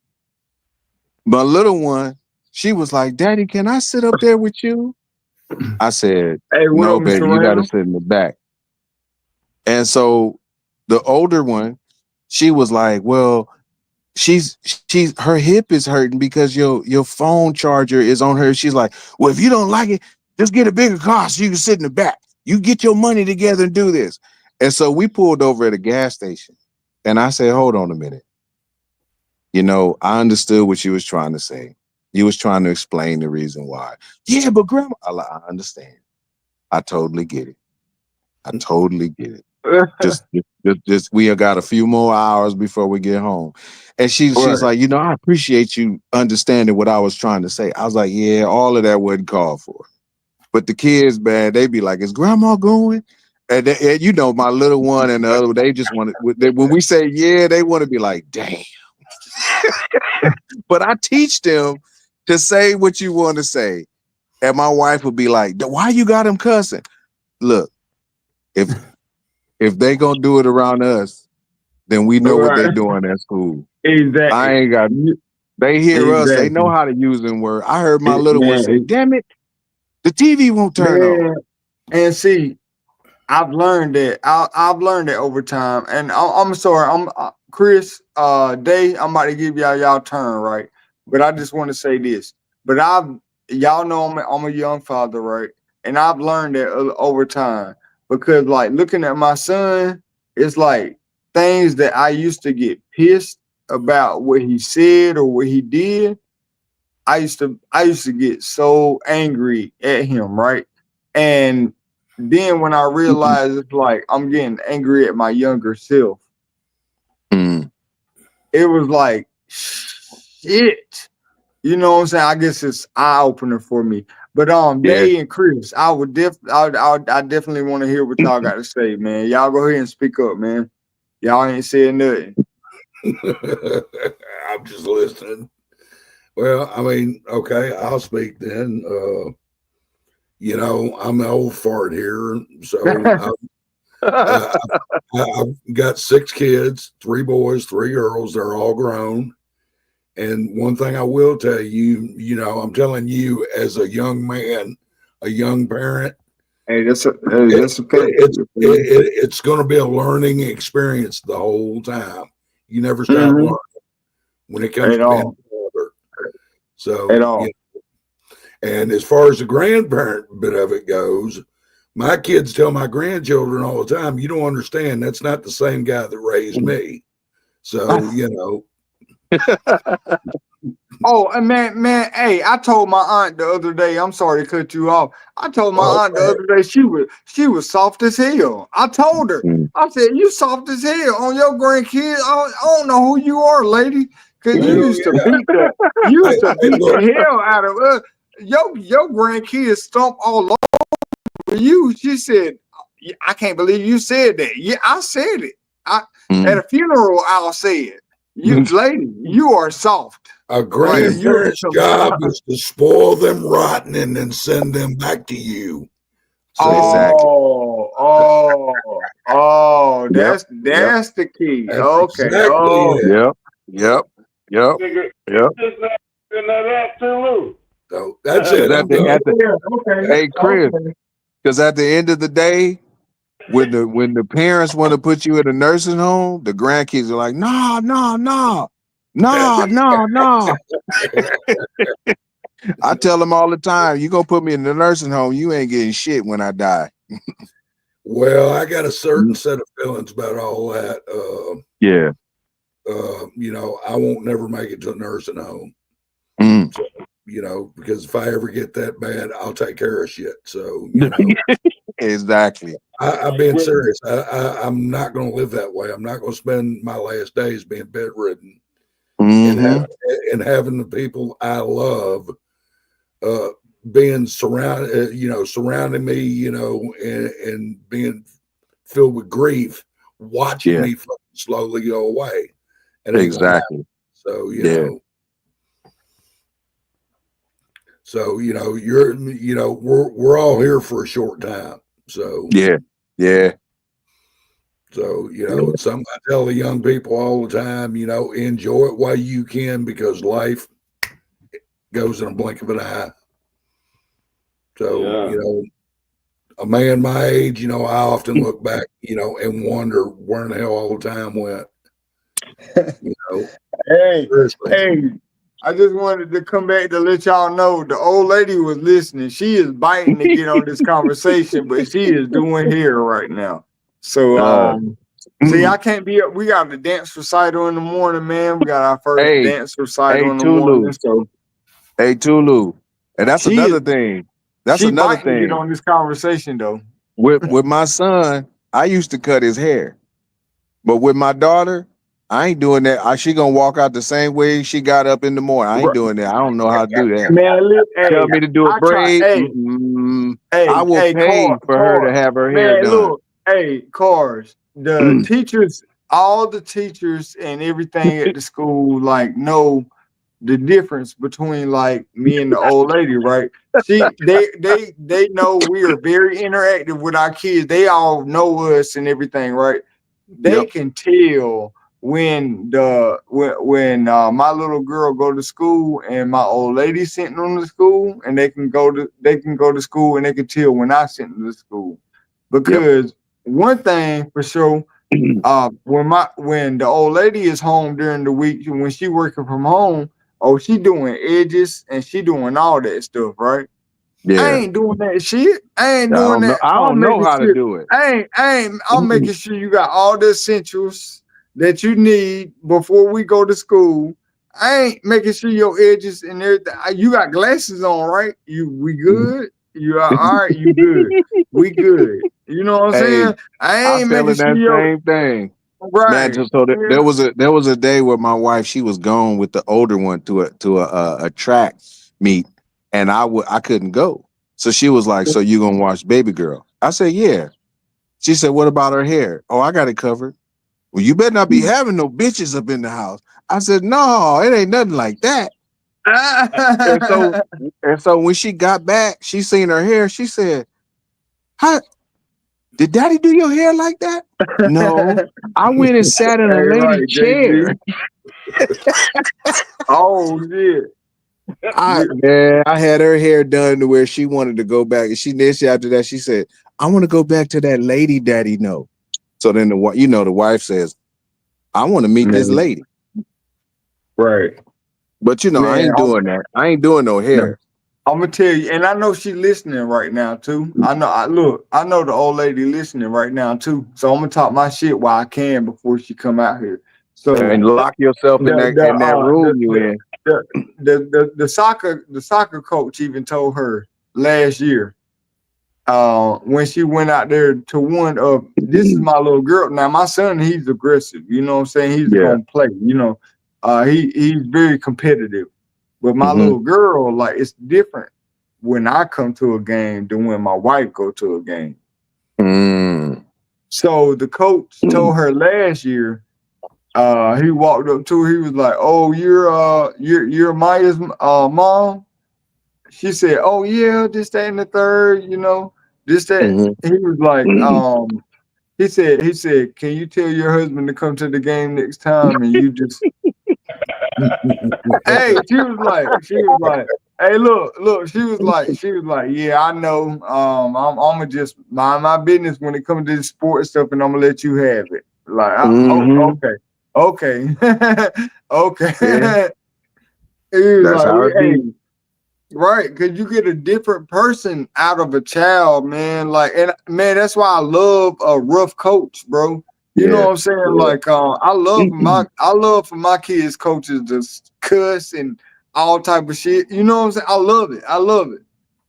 my little one, she was like, "Daddy, can I sit up there with you?" I said, Hey, what "No, up, baby, Mr. you got to Randall? sit in the back." And so the older one, she was like, "Well, she's her hip is hurting because your phone charger is on her." She's like, "Well, if you don't like it, just get a bigger car so you can sit in the back. You get your money together and do this." And so we pulled over at a gas station, and I said, "Hold on a minute. I understood what you was trying to say. You was trying to explain the reason why." Yeah, but grandma, I understand. I totally get it. I totally get it. Just we have got a few more hours before we get home. And she's Right. like, I appreciate you understanding what I was trying to say. I was like, yeah, all of that wasn't called for. But the kids, man, they be like, is grandma going? And my little one and the other, they just want to, when we say yeah, they want to be like, damn. But I teach them to say what you want to say. And my wife would be like, why you got him cussing? Look, if they gonna do it around us, then we know what they Right. doing at school. I Exactly. ain't got. They hear us. They know Exactly. how to use them word. I heard my little one say, Man, "Damn it, the TV won't turn on." man. And see, I've learned that. I've learned that over time. And I'm sorry. I'm Chris. Day. I'm about to give y'all turn, right? But I just want to say this. But y'all know I'm a young father, right? And I've learned that over time because, like, looking at my son, it's like things that I used to get pissed about what he said or what he did. I used to get so angry at him, right? And then when I realized it's like I'm getting angry at my younger self, Mm, it was like shit. You know what I'm saying? I guess it's eye opener for me. But yeah. Day and Chris, I definitely want to hear what y'all got to say, man. Y'all go ahead and speak up, man. Y'all ain't saying nothing. I'm just listening. Well, I mean, okay, I'll speak then. I'm an old fart here, so I've got 6 kids, 3 boys, 3 girls. They're all grown. And one thing I will tell you, I'm telling you as a young man, a young parent, Hey, that's it, that's okay. it's going to be a learning experience the whole time. You never stop Mm-hmm. learning when it comes At to being all. a father. At So, all. and as far as the grandparent bit of it goes, my kids tell my grandchildren all the time, you don't understand. That's not the same guy that raised me. So, Oh, and man, hey, I told my aunt the other day. I'm sorry to cut you off. I told my aunt the other day she was soft as hell. I told her, I said, "You soft as hell on your grandkids. I don't know who you are, lady, because you used to beat the hell out of us. Your grandkids stomp all over you." She said, "I can't believe you said that." Yeah, I said it. At a funeral, I'll say it. You lady, you are soft. A grandparent's job is to spoil them rotten and then send them back to you. So, that's the key. That's okay. Exactly Yep. That too. So that's it. Hey, Chris, because at the end of the day, when the parents want to put you in a nursing home, the grandkids are like, no. I tell them all the time, you gonna put me in the nursing home, you ain't getting shit when I die. Well, I got a certain set of feelings about all that. Yeah. You know, I won't never make it to a nursing home. So, you know, because if I ever get that bad, I'll take care of shit. So, you know. Exactly. I'm being serious. I'm not going to live that way. I'm not going to spend my last days being bedridden and having the people I love being surrounding me, you know, and being filled with grief, watching me slowly go away. And exactly. So, you know. So, you know, we're all here for a short time. So yeah. So, you know, something I tell the young people all the time, you know, enjoy it while you can, because life goes in a blink of an eye. So, you know, a man my age, you know, I often look back, you know, and wonder where in the hell all the time went. You know, hey, I just wanted to come back to let y'all know the old lady was listening. She is biting to get on this conversation, but she is doing hair right now. So, see, I can't be up. We got the dance recital in the morning, man. We got our first dance recital in the morning. So, hey, Tulu, and that's another thing. That's another thing. To get on this conversation, though. With my son, I used to cut his hair, but with my daughter, I ain't doing that. She gonna walk out the same way she got up in the morning. I ain't doing that. I don't know how to do that. Man, tell me to do a braid. I will pay for her to have her hair done. Look, Cars, the teachers, all the teachers and everything at the school, like, know the difference between like me and the old lady, right? They know we are very interactive with our kids. They all know us and everything, right? They can tell when my little girl go to school and my old lady sitting on the school, and they can go to school and they can tell when I sent to school. Because one thing for sure, when the old lady is home during the week, when she working from home, she doing edges and she doing all that stuff, right? Yeah. I ain't doing that shit. I ain't doing that. I don't know how to do it. I'm making sure you got all the essentials that you need before we go to school. I ain't making sure your edges and everything. You got glasses on, right? We good? You are all right? You good? We good. You know what I'm saying? I ain't making sure same thing. Right. Man, so there was a day where my wife, she was gone with the older one to a track meet, and I couldn't go. So she was like, "So you gonna watch baby girl?" I said, "Yeah." She said, "What about her hair?" "Oh, I got it covered." "Well, you better not be having no bitches up in the house." I said, "No, it ain't nothing like that." and so when she got back, she seen her hair. She said, "How did Daddy do your hair like that?" "No, I went and sat in a lady's chair." Oh shit! I had her hair done to where she wanted to go back. And after that, she said, "I want to go back to that lady Daddy know." So then the wife says, "I want to meet this lady." Right. But I ain't doing that. I ain't doing no hair. I'm gonna tell you, and I know she listening right now too. I know the old lady listening right now too. So I'm gonna talk my shit while I can before she come out here. So And lock yourself in that room you in. the soccer coach even told her last year, when she went out there to one of, this is my little girl. Now my son, he's aggressive, you know what I'm saying? He's Yeah. gonna play, you know. He's very competitive. But my little girl, like, it's different when I come to a game than when my wife go to a game. So the coach told her last year, he walked up to her, he was like, "Oh, you're Maya's mom?" She said, "Oh yeah, this, that, and the third, you know, this, that." He was like, he said, "Can you tell your husband to come to the game next time?" And you just hey, she was like, "Hey, look," she was like, "Yeah, I know. I'm gonna just mind my business when it comes to this sports stuff, and I'm gonna let you have it." Like, oh, okay, okay. Yeah. He was That's like, how it "Hey, be. right," because you get a different person out of a child, man. Like, and man, that's why I love a rough coach, bro. You know Yeah. what I'm saying? Like, I love for my kids' coaches to cuss and all type of shit. You know what I'm saying? I love it. I love it.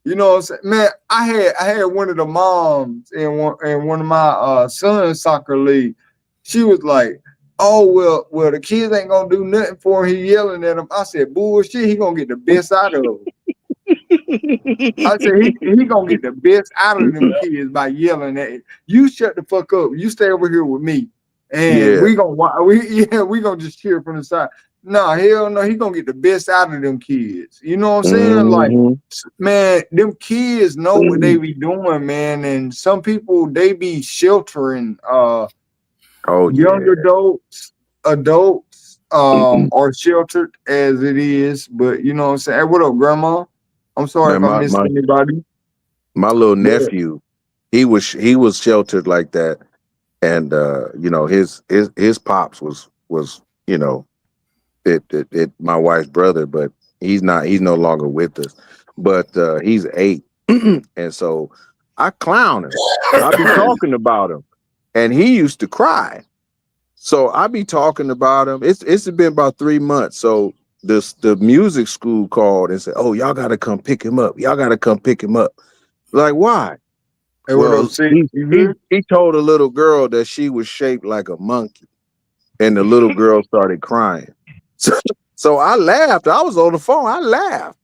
You know what I'm saying? Man, I had one of the moms in one of my son's soccer league. She was like, "Oh, well, the kids ain't gonna do nothing for him. He yelling at him." I said, "Bullshit, he gonna get the best out of him." I said he gonna get the best out of them kids by yelling at you. Shut the fuck up. You stay over here with me, and Yeah. we gonna just cheer from the side. No, hell no. He gonna get the best out of them kids. You know what I'm saying? Like, man, them kids know what they be doing, man. And some people, they be sheltering young adults are sheltered as it is. But you know what I'm saying? Hey, what up, grandma? I'm sorry Man, if I missed anybody. my little Yeah. nephew, he was sheltered like that. And you know, his pops was, you know, it my wife's brother, but he's no longer with us. But he's 8. And so I clown him. I be talking about him. And he used to cry. So I be talking about him. It's been about 3 months. So the music school called and said, "Oh, y'all gotta come pick him up. Y'all gotta come pick him up." Like, why? Hey, what up, Well, Sid? You good? he told a little girl that she was shaped like a monkey, and the little girl started crying. So I laughed. I was on the phone. I laughed,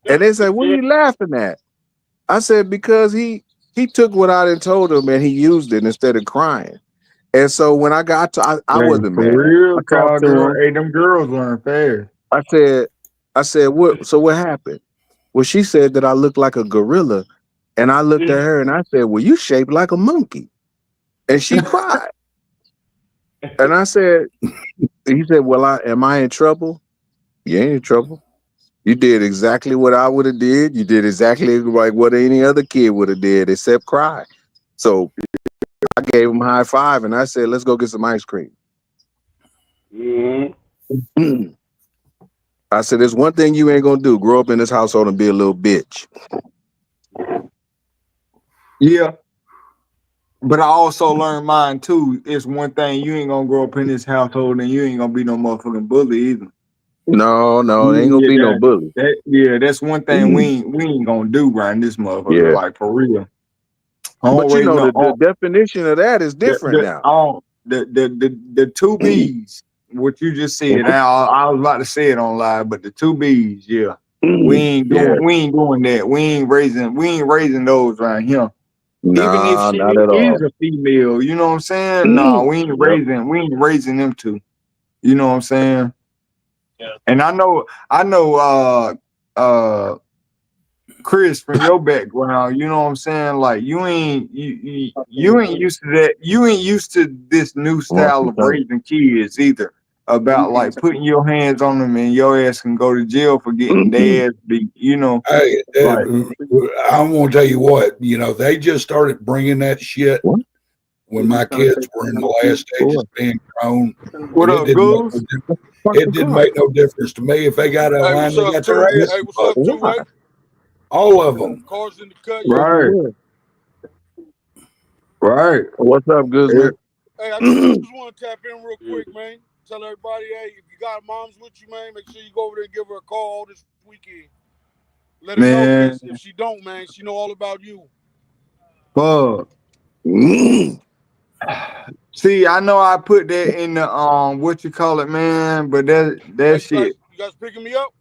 and they said, "What are you laughing at?" I said, "Because he took what I done told him and he used it instead of crying." And so when I got to, I Hey, wasn't for mad. I real, talked call to girl. him. Hey, them girls learn fast. I said, what? So what happened? Well, she said that I looked like a gorilla, and I looked at her and I said, "Well, you shaped like a monkey," and she cried. And I said, he said, "Well, am I in trouble?" You ain't in trouble. You did exactly what I would have did. You did exactly like what any other kid would have did, except cry. So I gave him a high five and I said, "Let's go get some ice cream." I said, "There's one thing you ain't gonna do: grow up in this household and be a little bitch." Yeah, but I also learned mine too. It's one thing, you ain't gonna grow up in this household and you ain't gonna be no motherfucking bully either. No, it ain't gonna Yeah, be no bully. that's one thing we ain't gonna do right in this motherfucker. Yeah, Like, for real. I don't but you raise know no the definition of that is different now. the two B's. What you just said. I was about to say it on live, but the two B's. Yeah, Yeah, we ain't doing that. We ain't raising those right here. Even if nah, she not at is all. a female, you know what I'm saying? No, Yep. we ain't raising them two. You know what I'm saying? Yeah. And I know Chris, from your background, you know what I'm saying? Like, you ain't used to that. You ain't used to this new style of raising kids either. About like putting your hands on them and your ass can go to jail for getting their ass beat. You know, Hey, like, I'm gonna tell you what. You know, they just started bringing that shit What? when my kids were in the last stages of being grown, what and it up, didn't make no Goose? difference. It didn't make no difference to me if they got a line. They got their ass busted. All of them. Cars in the cut, yeah. Right, right. What's up, Yeah. Guzman? Hey, I just want to tap in real quick, man. tell everybody, hey, if you got moms with you, man, make sure you go over there and give her a call this weekend. Let her know, man. because if she don't, man, she know all about you. Fuck. See, I know I put that in the what you call it, man, but that Hey, shit. you guys picking me up?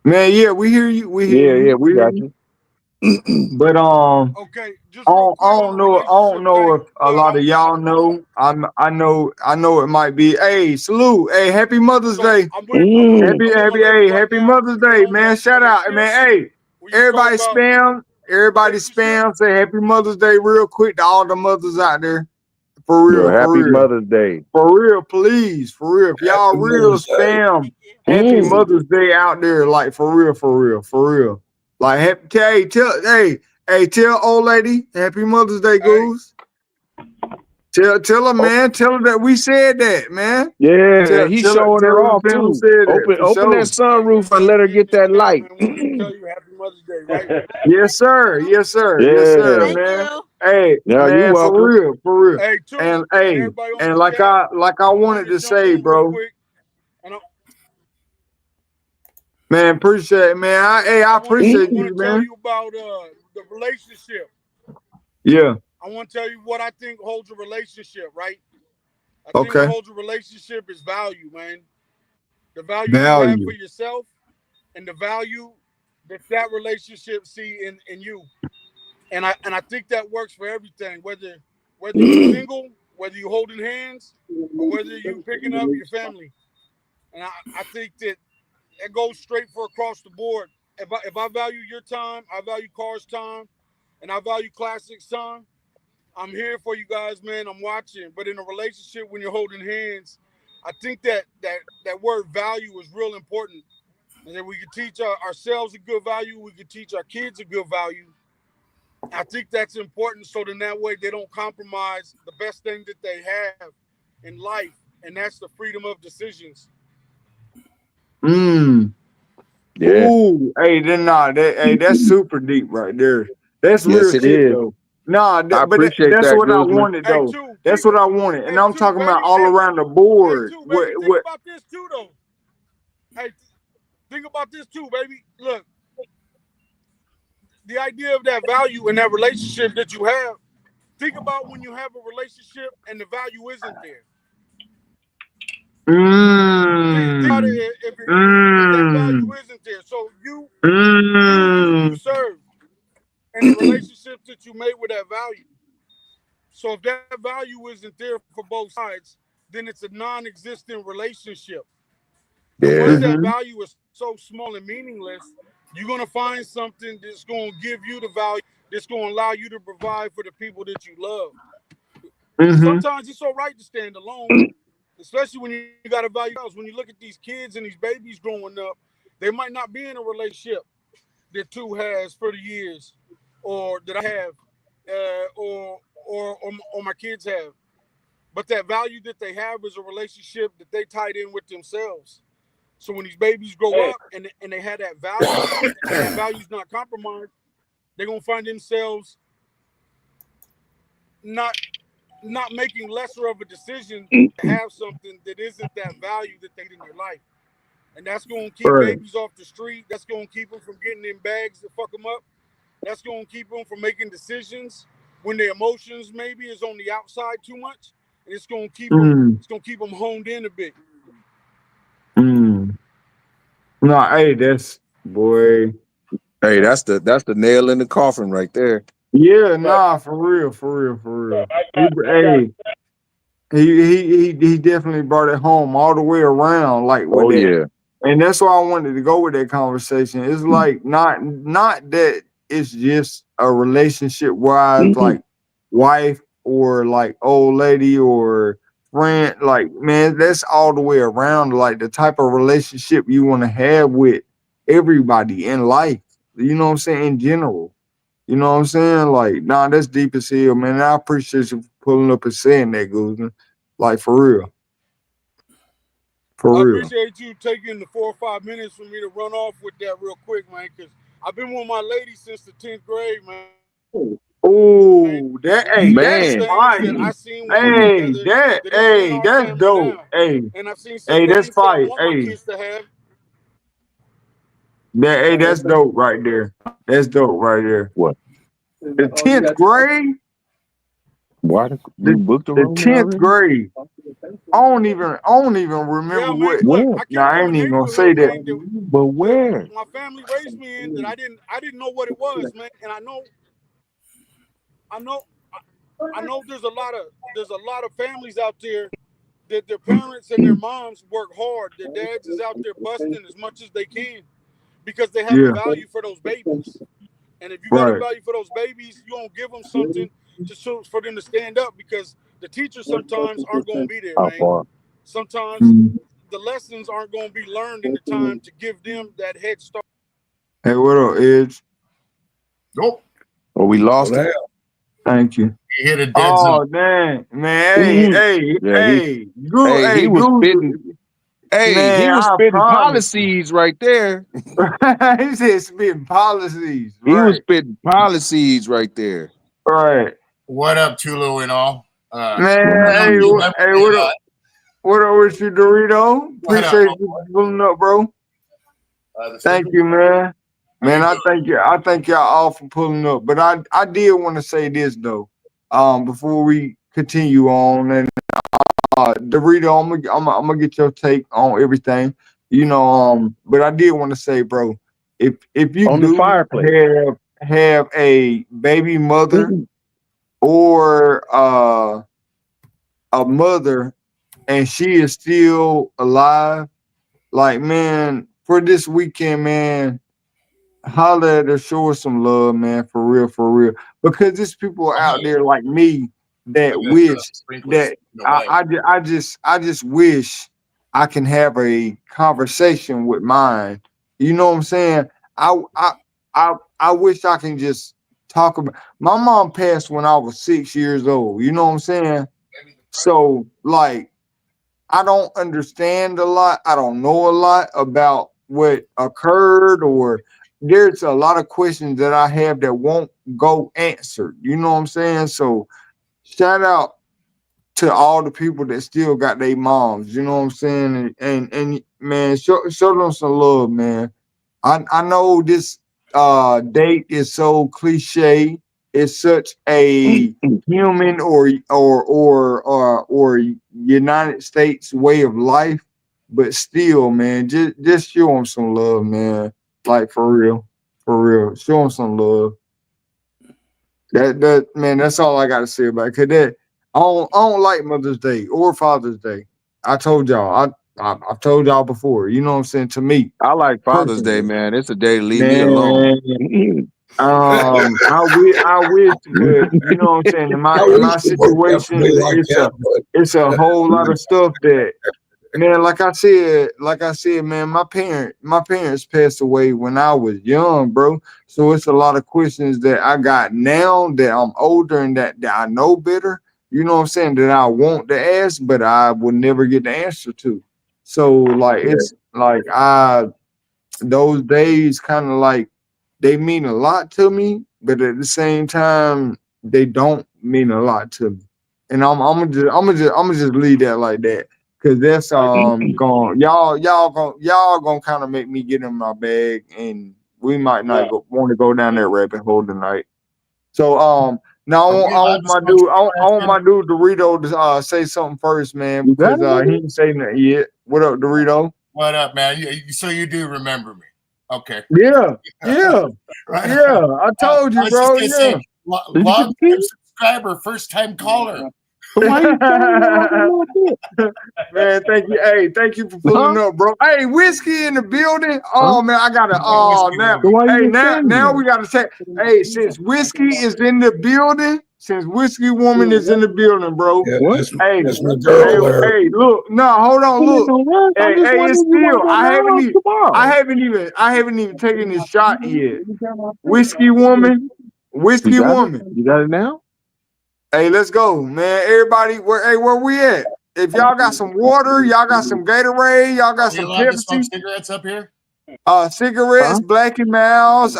Man, yeah, we hear you. We hear Yeah, you. yeah, we We hear got you. you. But Okay, just real I quick on don't the know. I don't relationship know thing. if a Look, lot of y'all know. I know it might be. Hey, salute. Hey, happy Mother's so Day. Mm. I'm with my lady Hey, right happy now. Mother's We Day, on man. Shout that out, ship man. Hey, where you talk everybody about spam. Everybody relationship. spam. Say happy Mother's Day real quick to all the mothers out there. For Yo, real, for happy real. Mother's Day. For real, please. For real. If y'all real spam, happy Mm. Mother's Day out there. Like for real, for real, for real. Like hey, tell old lady, happy Mother's Day, Hey, Goose. Tell her, Oh, man. Tell her that we said that, man. yeah, he's showing Tell her her off fam we too. said that for Open that sure. sunroof and well, let her at the get end of that the day, light. man, we want to tell you Happy Mother's Day, right? Yes, sir. Yes, sir. Yes, sir, Yeah. man. Hey, Yeah, you man, for welcome. real, for real. Hey, too, And and hey, everybody on and the chat, like I I wanted wanted to to jump say, on real bro. quick, and Man, appreciate it, man. I I appreciate want you, to tell man. you about the relationship. Yeah. I want to tell you what I think holds a relationship, right? I think what Okay. holds a relationship is value, man. The value you have for Value. yourself and the value that relationship see in you. And I think that works for everything, whether you single, whether you holding hands, or whether you picking up your family. And I think that it goes straight for across the board. If I value your time, I value Car's time, and I value Classic's time. I'm here for you guys, man. I'm watching. But in a relationship, when you're holding hands, I think that word value is real important. And then we can teach ourselves a good value. We can teach our kids a good value. I think that's important, so then that way they don't compromise the best thing that they have in life, and that's the freedom of decisions. Mm. Yeah. Ooh. Hey, then nah, that's super deep right there. That's Yes, real it shit is. though. Nah, I appreciate that's that, what I Guzman. wanted Hey, though. two, That's what I wanted. And I'm talking about baby. all around the Hey, board. two, baby. Think What about this too, though. Hey, think about this too, baby. Look, the idea of that value in that relationship that you have. Think about when you have a relationship and the value isn't there. Think about mm, it if that value mm, isn't there. So you mm. serve in the relationships that you made with that value. So if that value isn't there for both sides, then it's a non-existent relationship. And once Yeah. that Mm-hmm. value is so small and meaningless, you're gonna find something that's gonna give you the value, that's gonna allow you to provide for the people that you love. Mm-hmm. Sometimes it's all right to stand alone, especially when you got to value yourselves. When you look at these kids and these babies growing up, they might not be in a relationship that two has for the years, or that I have, or my kids have. But that value that they have is a relationship that they tied in with themselves. So when these babies grow Hey, up and they have that value, and that value's not compromised, they're gonna find themselves not not making lesser of a decision to have something that isn't that value that they need in their life. And that's going to keep Right. babies off the street. That's going to keep them from getting in bags that fuck them up. That's going to keep them from making decisions when their emotions maybe is on the outside too much. And Mm, it's going to keep them honed in a bit. mm. No, hey, that's boy. Hey, that's the nail in the coffin right there. Yeah, so, nah, for real, for real, for so real. Hey, he definitely brought it home all the way around, like with Oh that. yeah. And that's why I wanted to go with that conversation. It's like not that it's just a relationship wise, like wife or like old lady or friend. Like, man, that's all the way around. Like the type of relationship you want to have with everybody in life. You know what I'm saying? In general. You know what I'm saying? Like, nah, that's deep as hell, man. And I appreciate you pulling up and saying that, Guzman. Like for real. For I real. appreciate you taking the 4 or 5 minutes for me to run off with that real quick, man, because I've been with my lady since the 10th grade, man. Ooh, that hey, that's Man, things that I fire. seen when we Hey, together that that is in hey, our that's family dope. now. Hey, And I've seen some hey, that's things that I fire. want my Hey, kids to have. that hey, that's dope right there. That's dope right there. what? The 10th grade, You the booked a the room there 10th already? grade. I don't even remember Yeah, man. what. But Where? I No, came I from a ain't even gonna say neighborhood, that. man, But that where? my family raised me in that I didn't know what it was, man. And I know I know there's a lot of families out there that their parents and their moms work hard. Their dads is out there busting as much as they can because they have a Yeah, value for those babies. And if you got a right. value for those babies, you don't give them something for them to stand up because the teachers sometimes aren't going to be there, How man. far? Sometimes Mhm. the lessons aren't going to be learned in the time to give them that head start. Hey, what up, Edge? Nope. Oh, we lost Well, him. Thank you. he hit a dead zone. Oh dang, man. Hey, hey, Yeah, hey, good, he hey, was spitting. good. Hey, he Man, was I spitting promise you. policies right there. He said spitting policies. He was Right, spitting policies right there. right. What up, Tulu and all? Man, hey, You remember hey, me, what up with you, Dorito? what up? Appreciate you pulling up, bro. The Thank sticker? you, man. How you Man, I doing? thank you. I thank y'all all for pulling up. But I did want to say this though. Before we continue on, and Dorito, I'm gonna get your take on everything. But I did want to say, bro, if you On the do fireplace. have a baby mother or a mother and she is still alive, like man, for this weekend, man, holler at her, show her some love, man, for real, for real. Because there's people Oh, out hey, there like me I that got wish sprinklers that in the way. I just wish I can have a conversation with mine. You know what I'm saying? I I I wish I can just talk about. My mom passed when I was 6 years old. You know what I'm saying? So like I don't understand a lot. I don't know a lot about what occurred, or there's a lot of questions that I have that won't go answered. You know what I'm saying? So shout out to all the people that still got their moms. You know what I'm saying? And man, show them some love, man. I know this date is so cliche. It's such a human or United States way of life, but still, man, just show them some love, man. Like for real, show them some love. That man, that's all I got to say about it. Cause that I don't like Mother's Day or Father's Day. I told y'all, I've told y'all before. You know what I'm saying? To me I like Father's Day, personally, man. It's a day to leave me alone. man. I wish, but you know what I'm saying. In my I in wish my it worked out for situation, me like it's a that, but it's a whole lot of stuff that man. Like I said, man. My parents passed away when I was young, bro. So it's a lot of questions that I got now that I'm older and that I know better. You know what I'm saying? That I want to ask, but I will never get the answer to. So like it's like those days kind of like they mean a lot to me, but at the same time, they don't mean a lot to me. And I'm gonna just leave that like that. Cause that's going y'all gonna kind of make me get in my bag, and we might not Right. go want to go down that rabbit hole tonight. So now are we I allowed want to my smoke dude I cigarettes want here? my dude Dorito to say something first, man, You got because it, he buddy? ain't say nothing yet. What up, Dorito? What up, man? So you do remember me? Okay, Yeah, yeah, right. yeah. I told I you, was just bro. gonna Yeah. say, Did you get long the key? time subscriber, first time caller. So why you carrying it like a little bit? Man, thank you. Hey, thank you for pulling Huh? up, bro. Hey, whiskey in the building. Huh? Oh man, I gotta. Yeah, Oh whiskey now, So woman. why you hey just now, carrying now we it? gotta check. Hey, since whiskey is in the building, since whiskey woman is in the building, bro. Yeah, What? Hey, that's my hey, girl there. hey, look. No, hold on, It ain't look. no rush. I'm Hey, just hey, it's wondering if you want still. to go I haven't now or even. I tomorrow. haven't even. I haven't even taken this shot yet. Whiskey woman. You Whiskey got it? woman. You got it now? Hey, let's go, man. Everybody, where we at? If y'all got some water, y'all got some Gatorade, y'all Are got we some allowed to smoke Pepsi. cigarettes up here? Cigarettes, Black and Mouse.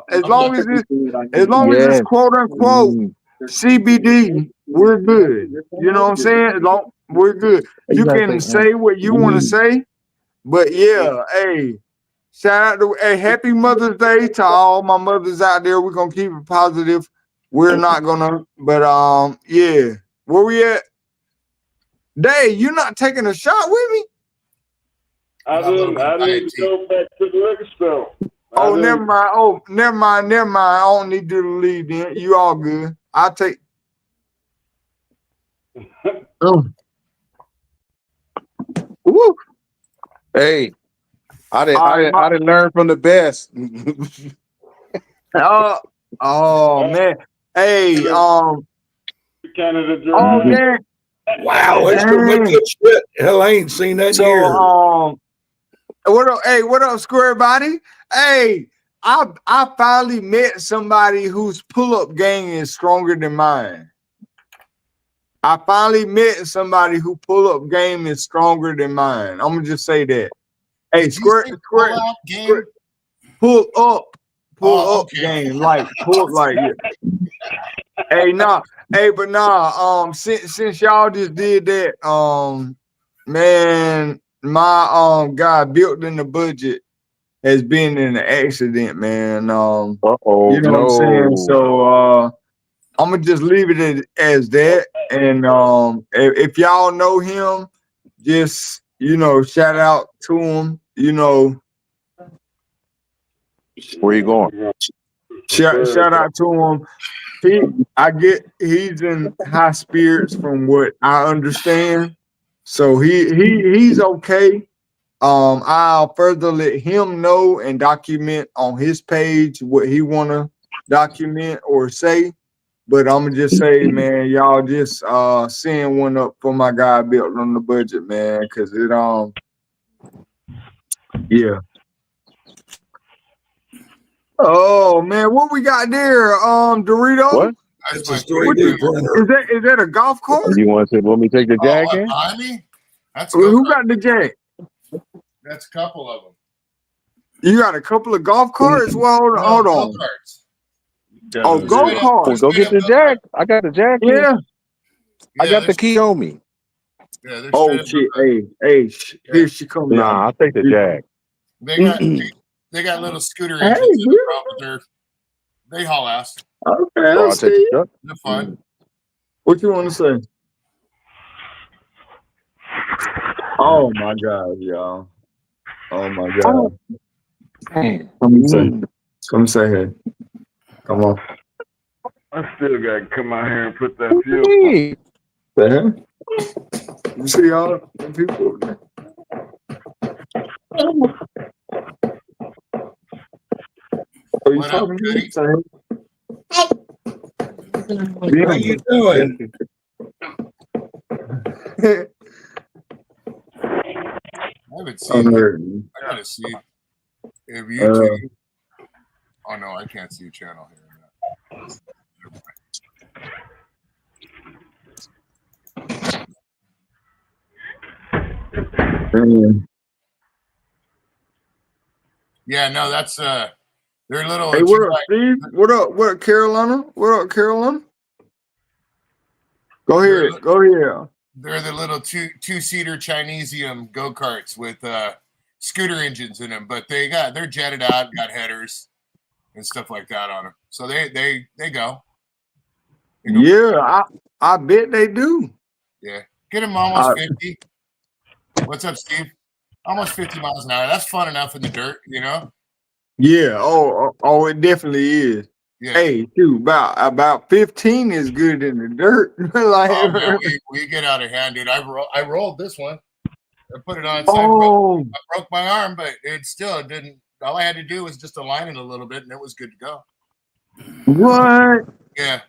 As long as it's Yes. quote unquote CBD, we're good. You know what I'm saying? We're good. You can say what you want to say, but yeah, hey, shout out to Happy Mother's Day to all my mothers out there. We're gonna keep it positive. We're not gonna, but yeah. Where we at? Dave, you're not taking a shot with me? I didn't go back to the liquor store. Oh, never mind. Oh, never mind. I don't need you to leave then. You all good. I'll take. Oh. Woo. Hey, I didn't learn from the best. Oh man. Hey, Canada Dry. oh man. Wow, that's some good shit. Hell, I ain't seen that in years. What up, hey, what up, square body? Hey, I finally met somebody whose pull-up game is stronger than mine. I finally met somebody who pull-up game is stronger than mine. I'm gonna just say that. Hey, square pull up game, like pull like yeah. Hey, nah, but nah, since y'all just did that, man, my guy built in the budget has been in an accident, man. You know what I'm saying? So I'm gonna just leave it as that. And if y'all know him, just shout out to him. Where you going? Shout out to him. He's in high spirits from what I understand. So he's okay. I'll further let him know and document on his page what he wanna document or say. But I'm gonna just say, man, y'all just send one up for my guy built on the budget, man, cause it yeah. Oh man, what we got there? Dorito? What? That's a 3D printer. Is that a golf cart? You want me to take the jag in? Behind me? That's Who got the jag? That's a couple of them. You got a couple of golf carts? Well, hold on. Oh, go carts. Go get the jag. I got the jag. Yeah. I got the key on me. Yeah, oh shit! Hey, here she comes. Nah, I'll take the jag. They got little scooter engines in the front, but they haul ass. Okay, I'll take the truck. They're fun. What you want to say? Oh my God, y'all! Oh my God! Come say hey. Come on. I still got to come out here and put that fuel. The hell? You see all the people over there? Are you talking to me? How you doing? I haven't seen. I gotta see if YouTube. Oh no, I can't see a channel here. Yeah, no, that's they're little. Hey, what up, Steve? What up, Carolina? What up, Carolina? Go ahead. They're the little two-seater Chinesium go-karts with scooter engines in them, but they're jetted out, got headers and stuff like that on them. So they go. Yeah, I bet they do. Yeah, get them almost 50. What's up, Steve? Almost 50 miles an hour. That's fun enough in the dirt, you know? Yeah. Oh, it definitely is. Yeah. Hey, dude, about 15 is good in the dirt. Like, oh, man, we get out of hand, dude. I rolled this one. I put it on. Oh. I broke my arm, but it still didn't. All I had to do was just align it a little bit, and it was good to go. What? Yeah.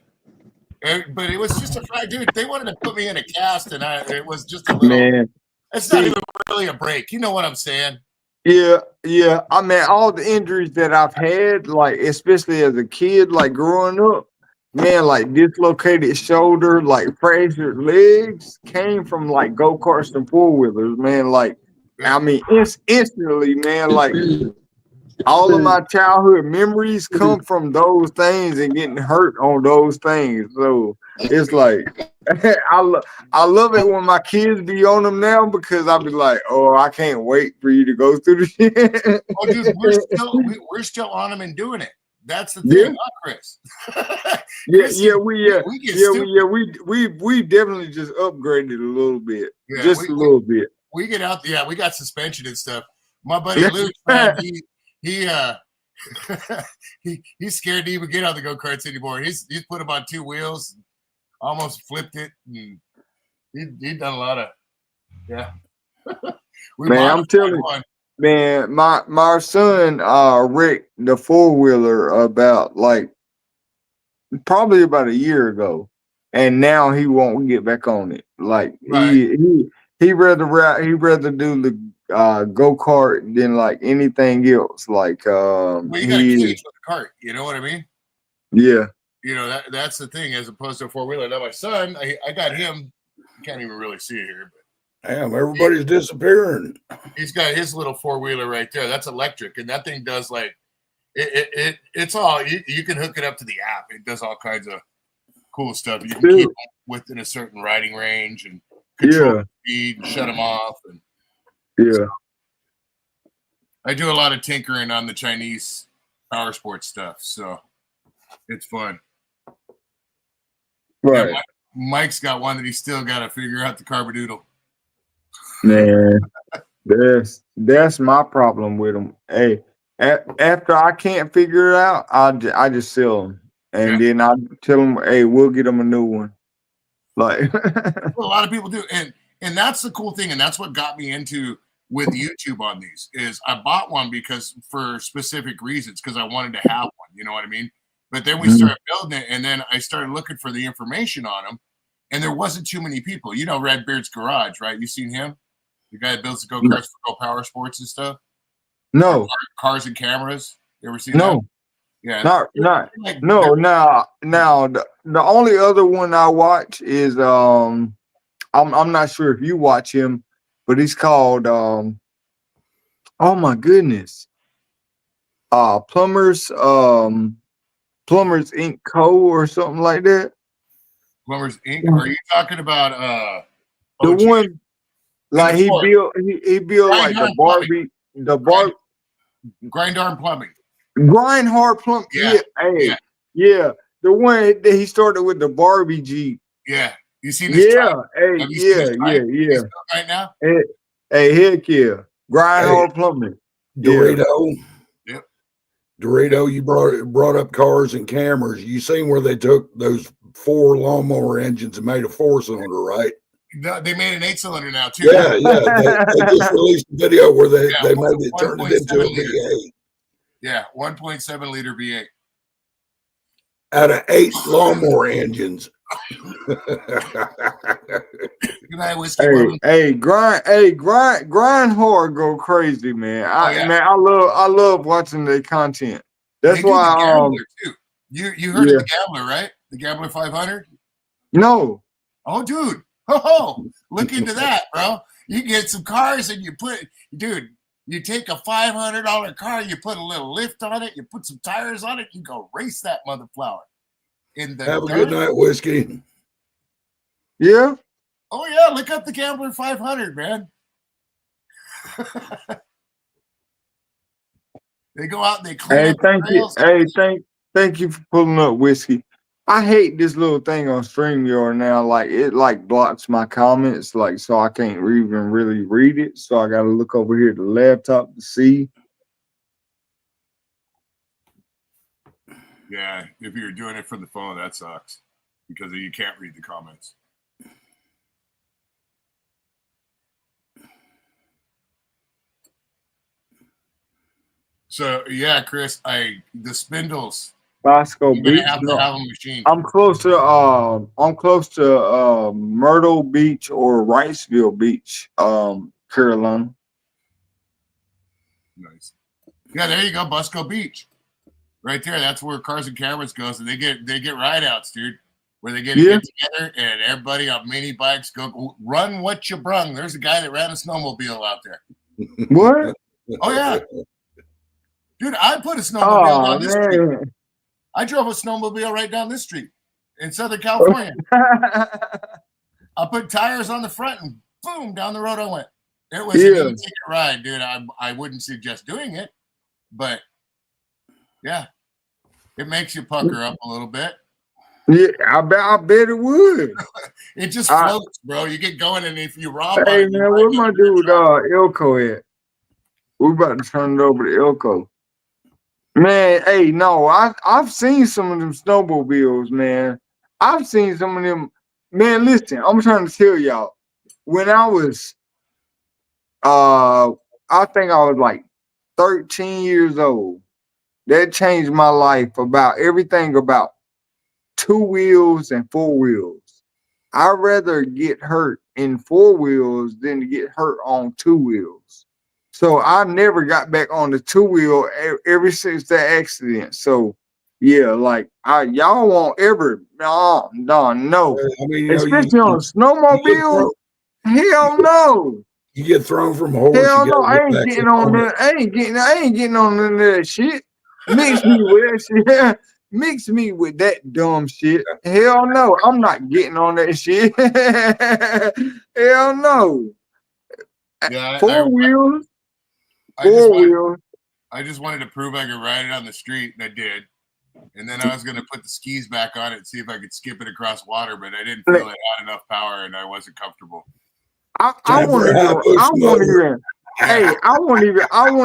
But it was just a fry, dude. They wanted to put me in a cast, and it was just a little. Man, it's not even really a break. You know what I'm saying? Yeah. I mean, all the injuries that I've had, like especially as a kid, like growing up, man, like dislocated shoulder, like fractured legs, came from like go karts and four wheelers, man. Like, I mean, instantly, man. Like, all of my childhood memories come from those things and getting hurt on those things. So it's like I love it when my kids be on them now because I'll be like, oh, I can't wait for you to go through the shit. Oh, dude, we're still on them and doing it. That's the Yeah. thing, huh, Chris? Yeah, Chris, yeah, we get stupid. we definitely just upgraded a little bit, Yeah, just a little bit. we get out. Yeah, we got suspension and stuff. My buddy Luke, man, he he's scared to even get on the go karts anymore. He's put them on two wheels, almost flipped it. And he done a lot of we Man, I'm telling you, one. man, my son wrecked the 4-wheeler about like probably about a year ago, and now he won't get back on it. Like Right. he rather do the go kart than like anything else. Like Well, you got a cage with a cart. You know what I mean? yeah. You know that's the thing, as opposed to a 4-wheeler. Now my son, I got him. You can't even really see it here, but Damn, everybody's disappearing. he's got his little 4-wheeler right there. That's electric, and that thing does like it's all you can hook it up to the app. It does all kinds of cool stuff. You can keep them within a certain riding range and control speed and shut them off. And yeah. I do a lot of tinkering on the Chinese power sports stuff, so it's fun. Right. Yeah, Mike's got one that he's still got to figure out the carbadoodle. Man, that's my problem with them. Hey, after I can't figure it out, I just sell them, and then I tell them, hey, we'll get them a new one. Like well, a lot of people do, and that's the cool thing, and that's what got me into with YouTube on these. Is I bought one because for specific reasons, because I wanted to have one. You know what I mean? But then we started building it, and then I started looking for the information on them, and there wasn't too many people. You know, Redbeard's Garage, right? You seen him? The guy that builds the go-karts for Go Power Sports and stuff? No. Cars and cameras. You ever seen that? Yeah. Not no. Now the only other one I watch is I'm not sure if you watch him, but he's called oh my goodness. Plumbers Inc. Co. or something like that. Plumbers Inc. Are you talking about the one like he built like the Barbie Grind Arm Plumbing. Grind Hard Plumbing. Yeah. The one that he started with the Barbie Jeep. Yeah. You seen this truck? Yeah. Right now? Hey, heck yeah. Grind Hard Plumbing. Dorito. Yep. Dorito, you brought up cars and cameras. You seen where they took those 4 lawnmower engines and made a 4-cylinder, right? No, they made an 8-cylinder now too. Yeah. They just released a video where they made it turn it into a V8. Yeah, 1.7 liter V8. Out of 8 lawnmower engines. Grind hard, go crazy, man. I love watching their content. That's why the Gambler too. You heard of the Gambler, right? The Gambler 500? No. Oh, dude. Oh, look into that, bro. You get some cars and you take a $500 car, you put a little lift on it, you put some tires on it, you go race that mother flower. Have a good night, Whiskey. Yeah. Oh yeah, look up the Gambler 500, man. They go out and they clean up thank the you. Hey, thank you for pulling up, Whiskey. I hate this little thing on StreamYard now. Like it blocks my comments, like so I can't even really read it. So I gotta look over here at the laptop to see. Yeah, if you're doing it from the phone, that sucks because you can't read the comments. So yeah, Chris, the spindles. Bosco Beach. Have to have a machine. I'm close to Myrtle Beach or Wrightsville Beach, Carolina. Nice. Yeah, there you go, Busco Beach. Right there. That's where Cars and Cameras goes, and they get ride outs, dude. Where they get together and everybody on mini bikes go run what you brung. There's a guy that ran a snowmobile out there. What? Oh yeah. Dude, I put a snowmobile Oh down this street. man. I drove a snowmobile right down this street in Southern California. I put tires on the front and boom, down the road I went. It was an e-ticket ride, dude. I wouldn't suggest doing it, but yeah, it makes you pucker up a little bit. Yeah, I bet it would. It just floats, bro. You get going, and if you romp Hey on it, man, where my dude Ilko at? We about to turn it over to Ilko. Man, hey, no, I've seen some of them snowmobiles, man. I've seen some of them. Man, listen, I'm trying to tell y'all. When I was I think I was like 13 years old. That changed my life about everything about two wheels and four wheels. I'd rather get hurt in four wheels than to get hurt on two wheels. So I never got back on the two wheel ever since that accident. So yeah, like y'all won't ever no. I mean, Especially on a snowmobile. Hell no. You get thrown from a horse. Hell no, I ain't getting on that. I ain't getting on none of that shit. Mix me with that shit. Mix me with that dumb shit. Hell no, I'm not getting on that shit. Hell no. Yeah, Four wheels. I just wanted to prove I could ride it on the street, and I did. And then I was going to put the skis back on it and see if I could skip it across water, but I didn't feel it had enough power, and I wasn't comfortable. I won't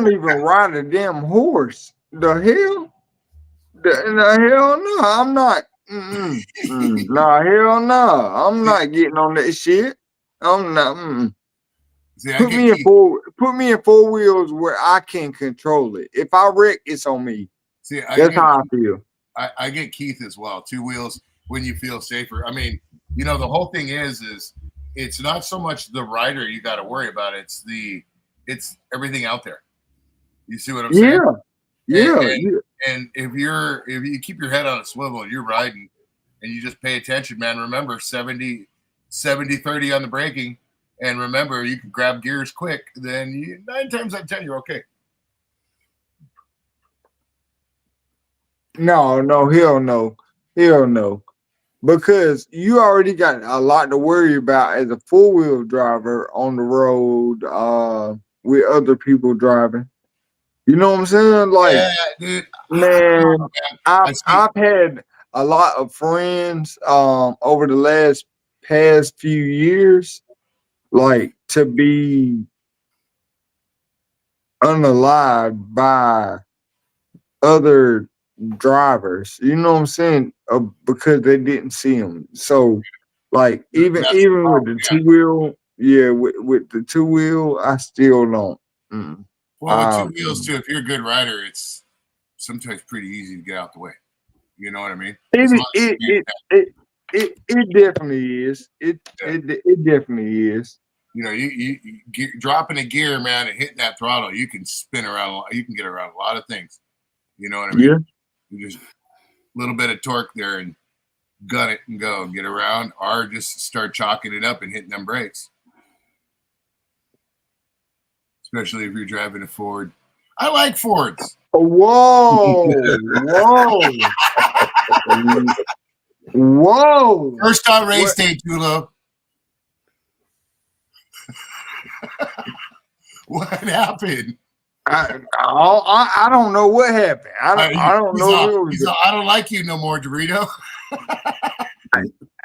even ride a damn horse. The hell? The hell no, I'm not. Nah, hell no. I'm not getting on that shit. I'm not. See, put me in four wheels where I can control it. If I wreck, it's on me. See, that's how I feel. I get Keith as well. Two wheels when you feel safer. I mean, you know, the whole thing is it's not so much the rider you got to worry about. It's everything out there. You see what I'm saying? And if you keep your head on a swivel and you're riding and you just pay attention, man, remember 70-30 on the braking, and remember you can grab gears quick, then 9 times out of 10 you're okay. No, hell no. Because you already got a lot to worry about as a four-wheel driver on the road with other people driving. You know what I'm saying? Like, yeah, dude. Man, I've had a lot of friends over the past few years, like, to be unalived by other drivers. You know what I'm saying? Because they didn't see them. So, like, even with the two wheel, with the two wheel, I still don't. Well, with two wheels too, if you're a good rider, it's sometimes pretty easy to get out the way. You know what I mean? It definitely is. It definitely is. You know, you dropping a gear, man, and hitting that throttle, you can spin around. You can get around a lot of things. You know what I mean? Yeah. You just a little bit of torque there and gun it and go, get around, or just start chalking it up and hitting them brakes. Especially if you're driving a Ford. I like Fords. Whoa. First on race day, Tulo. What happened? I don't know what happened. I don't know. I don't like you no more, Dorito.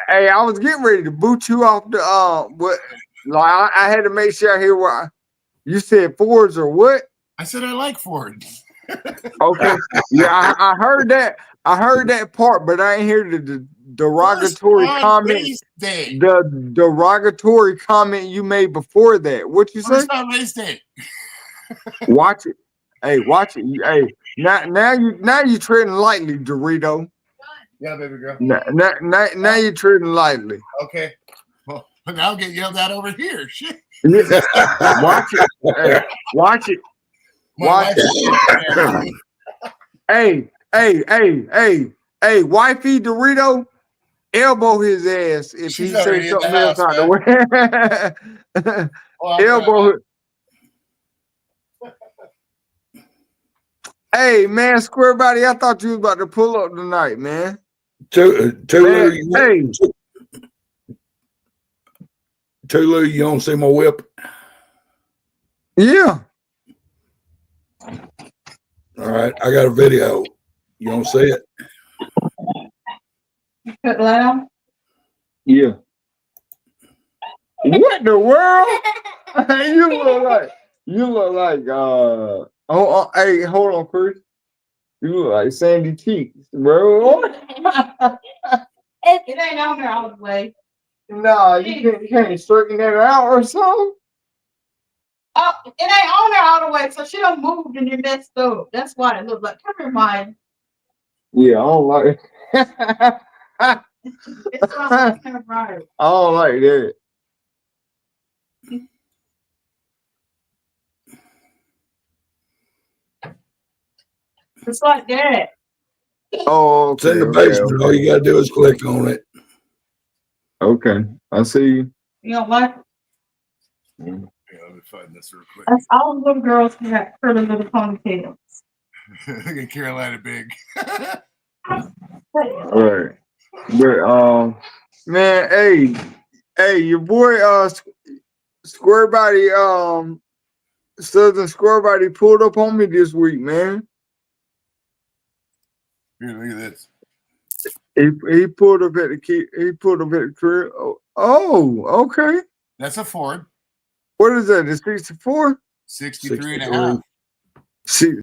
Hey, I was getting ready to boot you off the what? Like I had to make sure I hear what you said. Fords or what? I said I like Fords. Okay, yeah, I heard that. I heard that part, but I ain't hear the derogatory comment. The derogatory comment you made before that. What you say? First on race day. Watch it. Hey, watch it. Hey, now you treading lightly, Dorito. Yeah, baby girl. Now you're treading lightly. Okay. Well, now I'll get yelled at over here. Shit. Watch it. Hey, watch it. Watch it. Hey, wifey Dorito, elbow his ass if he says something else out the way. Elbow. Hey, man, Square Body, I thought you was about to pull up tonight, man. Tulu, Man, hey. Tulu, you don't see my whip? Yeah. All right, I got a video. You don't see it? Cut loud. Yeah. What the world? you look like hey, hold on, Chris. You look like Sandy Cheeks, bro. It ain't on there all the way. Nah, you can't straighten that out or something. Oh, it ain't on there all the way, so she don't move and you messed up. That's why it looked like. Come here, Maya. Yeah, I don't like it. It's not kind of right. I don't like that. It's like that. Oh, It's in the okay, basement. All you got to do is click on it. Okay, I see you. You don't like it? Yeah, let me find this real quick. That's all the little girls who have curly little ponytails. Look at Carolina Big. All right. But man, hey, your boy Square Body Southern Square Body pulled up on me this week, man. Here, look at this. He pulled up at the key. He pulled up at the crib. Oh, okay. That's a Ford. What is that? The 64? 63 and a half. See,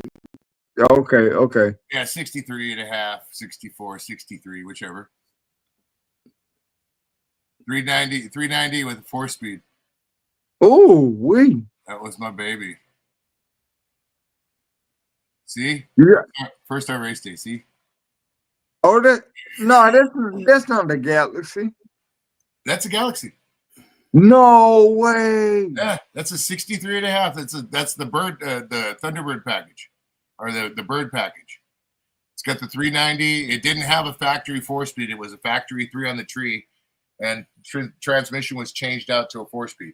okay. Yeah, 63 and a half, 64, 63, whichever. 390 with a 4-speed. Oh, wait. That was my baby. See? Yeah. First our race day, see? Oh, that's not the Galaxy. That's a Galaxy. No way. Yeah, that's a 63 and a half. That's the bird, the Thunderbird package, or the bird package. It's got the 390. It didn't have a factory 4-speed. It was a factory 3 on the tree, and transmission was changed out to a 4-speed.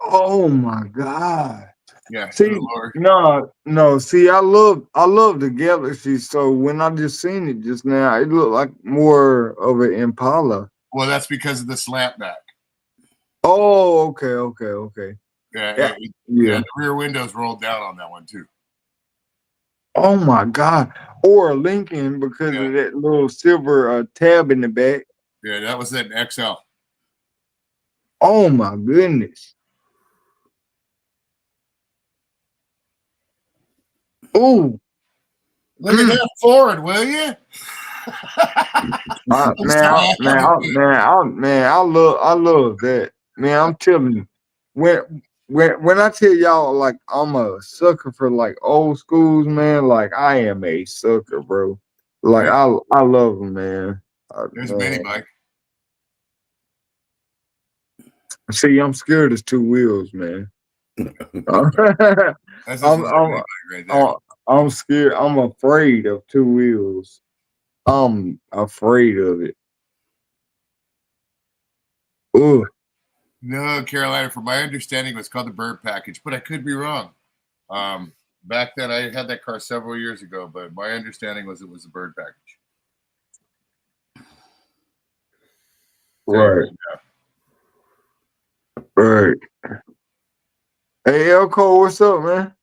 Oh my God. Yeah. See, no. See, I love the Galaxy. So when I just seen it just now, it looked like more of an Impala. Well, that's because of the slant back. Oh, okay. Yeah. The rear windows rolled down on that one too. Oh my God. Or Lincoln because of that little silver tab in the back. Yeah, that was an XL. Oh my goodness. Oh, look at that Ford, will you? I love that. Man, I'm telling you, when I tell y'all like I'm a sucker for like old schools, man, like I am a sucker, bro. Like I love them, man. There's a mini bike. See, I'm scared of 2 wheels, man. That's right there. I'm scared. I'm afraid of 2 wheels. I'm afraid of it. Ooh. No, Carolina, from my understanding, it was called the bird package, but I could be wrong. Back then, I had that car several years ago, but my understanding was it was a bird package. Right. Right. Hey, Elko, what's up, man?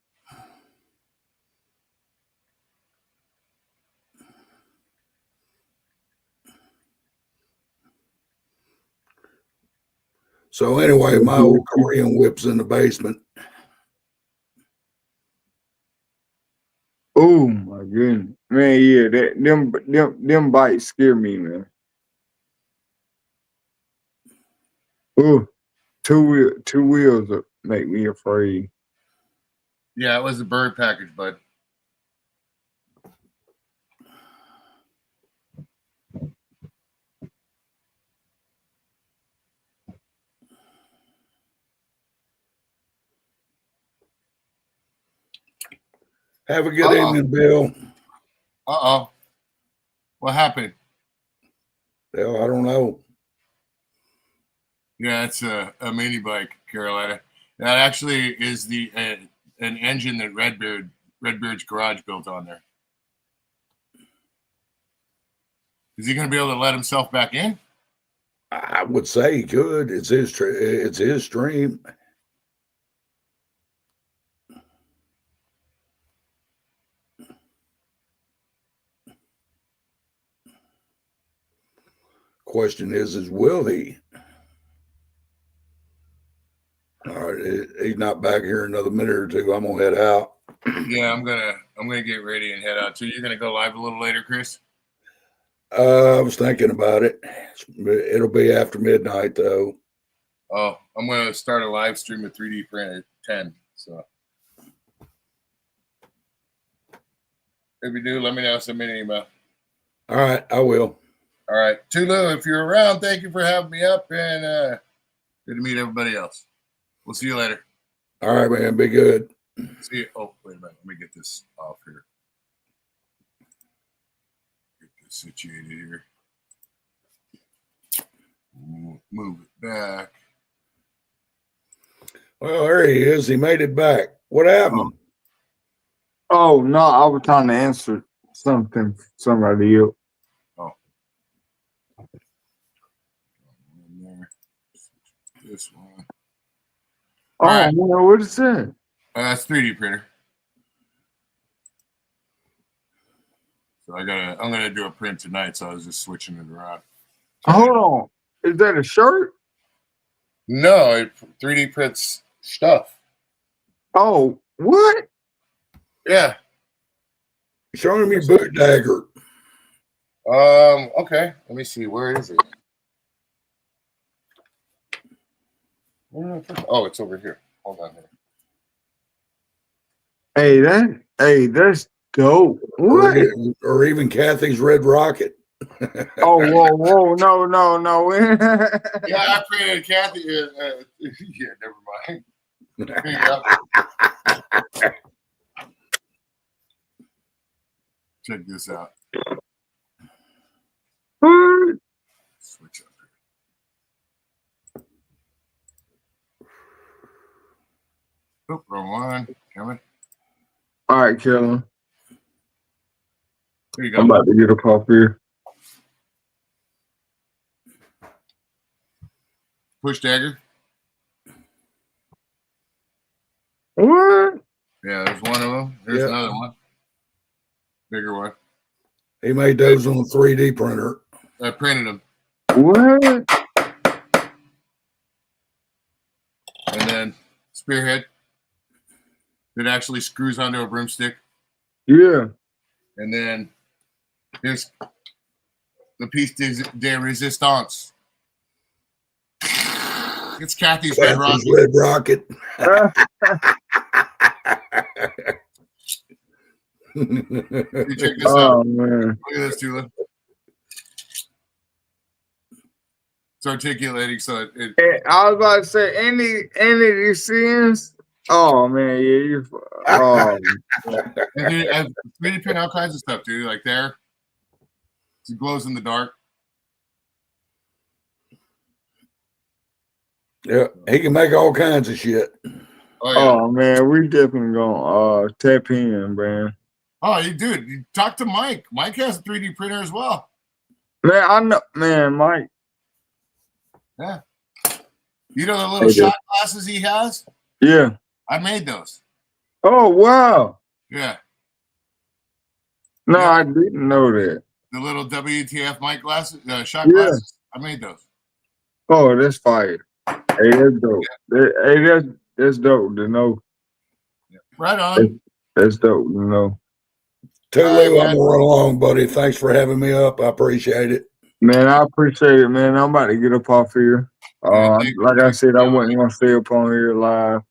So anyway, my old Korean whip's in the basement. Oh my goodness, man! Yeah, them bikes scare me, man. Oh, two wheels make me afraid. Yeah, it was a bird package, bud. Have a good evening, Bill. Uh-oh. What happened? Well, I don't know. Yeah, it's a mini bike, Carolina. That actually is an engine that Redbeard Redbeard's garage built on there. Is he going to be able to let himself back in? I would say he could. It's his stream. Question is will he? All right, he's not back here in another minute or two. I'm gonna head out. Yeah, I'm gonna get ready and head out too. You're gonna go live a little later, Chris? I was thinking about it. It'll be after midnight though. Oh, I'm gonna start a live stream of 3D print at 10. So if you do, let me know. Send me an email. All right, I will. All right, Tulu, if you're around, thank you for having me up, and good to meet everybody else. We'll see you later. All right, man. Be good. See you. Oh, wait a minute. Let me get this off here. Get this situated here. Move it back. Well, there he is. He made it back. What happened? Oh no, I was trying to answer something. Somebody else. Oh. This one. Oh right. man, what is that? That's 3D printer. So I'm gonna do a print tonight. So I was just switching it around. Hold on, is that a shirt? No, it 3D prints stuff. Oh, what? Yeah. Showing me boot dagger. Okay. Let me see. Where is it? Oh, it's over here. Hold on here. Hey, that's dope. What? Or even Kathy's Red Rocket. Oh, whoa, no. Yeah, I printed Kathy. Yeah, never mind. There you go. Check this out. What? Switch up here. Oh, wrong one. Coming. All right, Kellen. There you go. I'm about to get up off here. Push dagger. What? Yeah, there's one of them. There's another one. Bigger one. He made those on a 3D printer. I printed them. What? And then spearhead. It actually screws onto a broomstick. Yeah. And then here's the piece de resistance. It's Kathy's Red Rocket. Red Rocket. You check this Oh out. man. Look at this, Tula. It's articulating, so it Hey, I was about to say any of these scenes. Oh man, yeah, you. Oh, I've 3D print all kinds of stuff, dude. Like there, it glows in the dark. Yeah, he can make all kinds of shit. Oh yeah. oh man, we definitely gonna tap in, man. Oh, you dude, you talk to Mike. Mike has a 3D printer as well. Man, I know, man, Mike. Yeah. You know the little shot glasses he has? Yeah. I made those. Oh wow. Yeah. No, Yeah. I didn't know that. The little WTF Mike glasses, shot Yeah. glasses. I made those. Oh, that's fire. Hey, that's dope. Hey, that's dope to know. Yeah. Right on. That's dope to know. Tulu, All right, I'm gonna run along, buddy. Thanks for having me up. I appreciate it. Man, I appreciate it, man. I'm about to get up off here. Like I said, I wasn't gonna stay up on here live.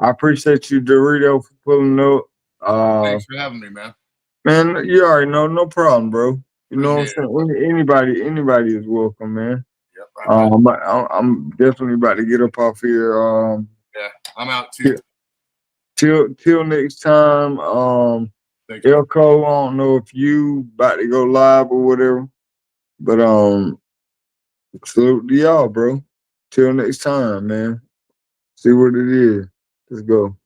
I appreciate you, Dorito, for pulling up. Thanks for having me, man. Man, you already know, no problem, bro. You know what Appreciate I'm saying? Anybody is welcome, man. Yep. I'm definitely about to get up off here. Yeah, I'm out too. Till next time. Thank you. Elko, I don't know if you about to go live or whatever, but salute to y'all, bro. Till next time, man. See what it is. Let's go.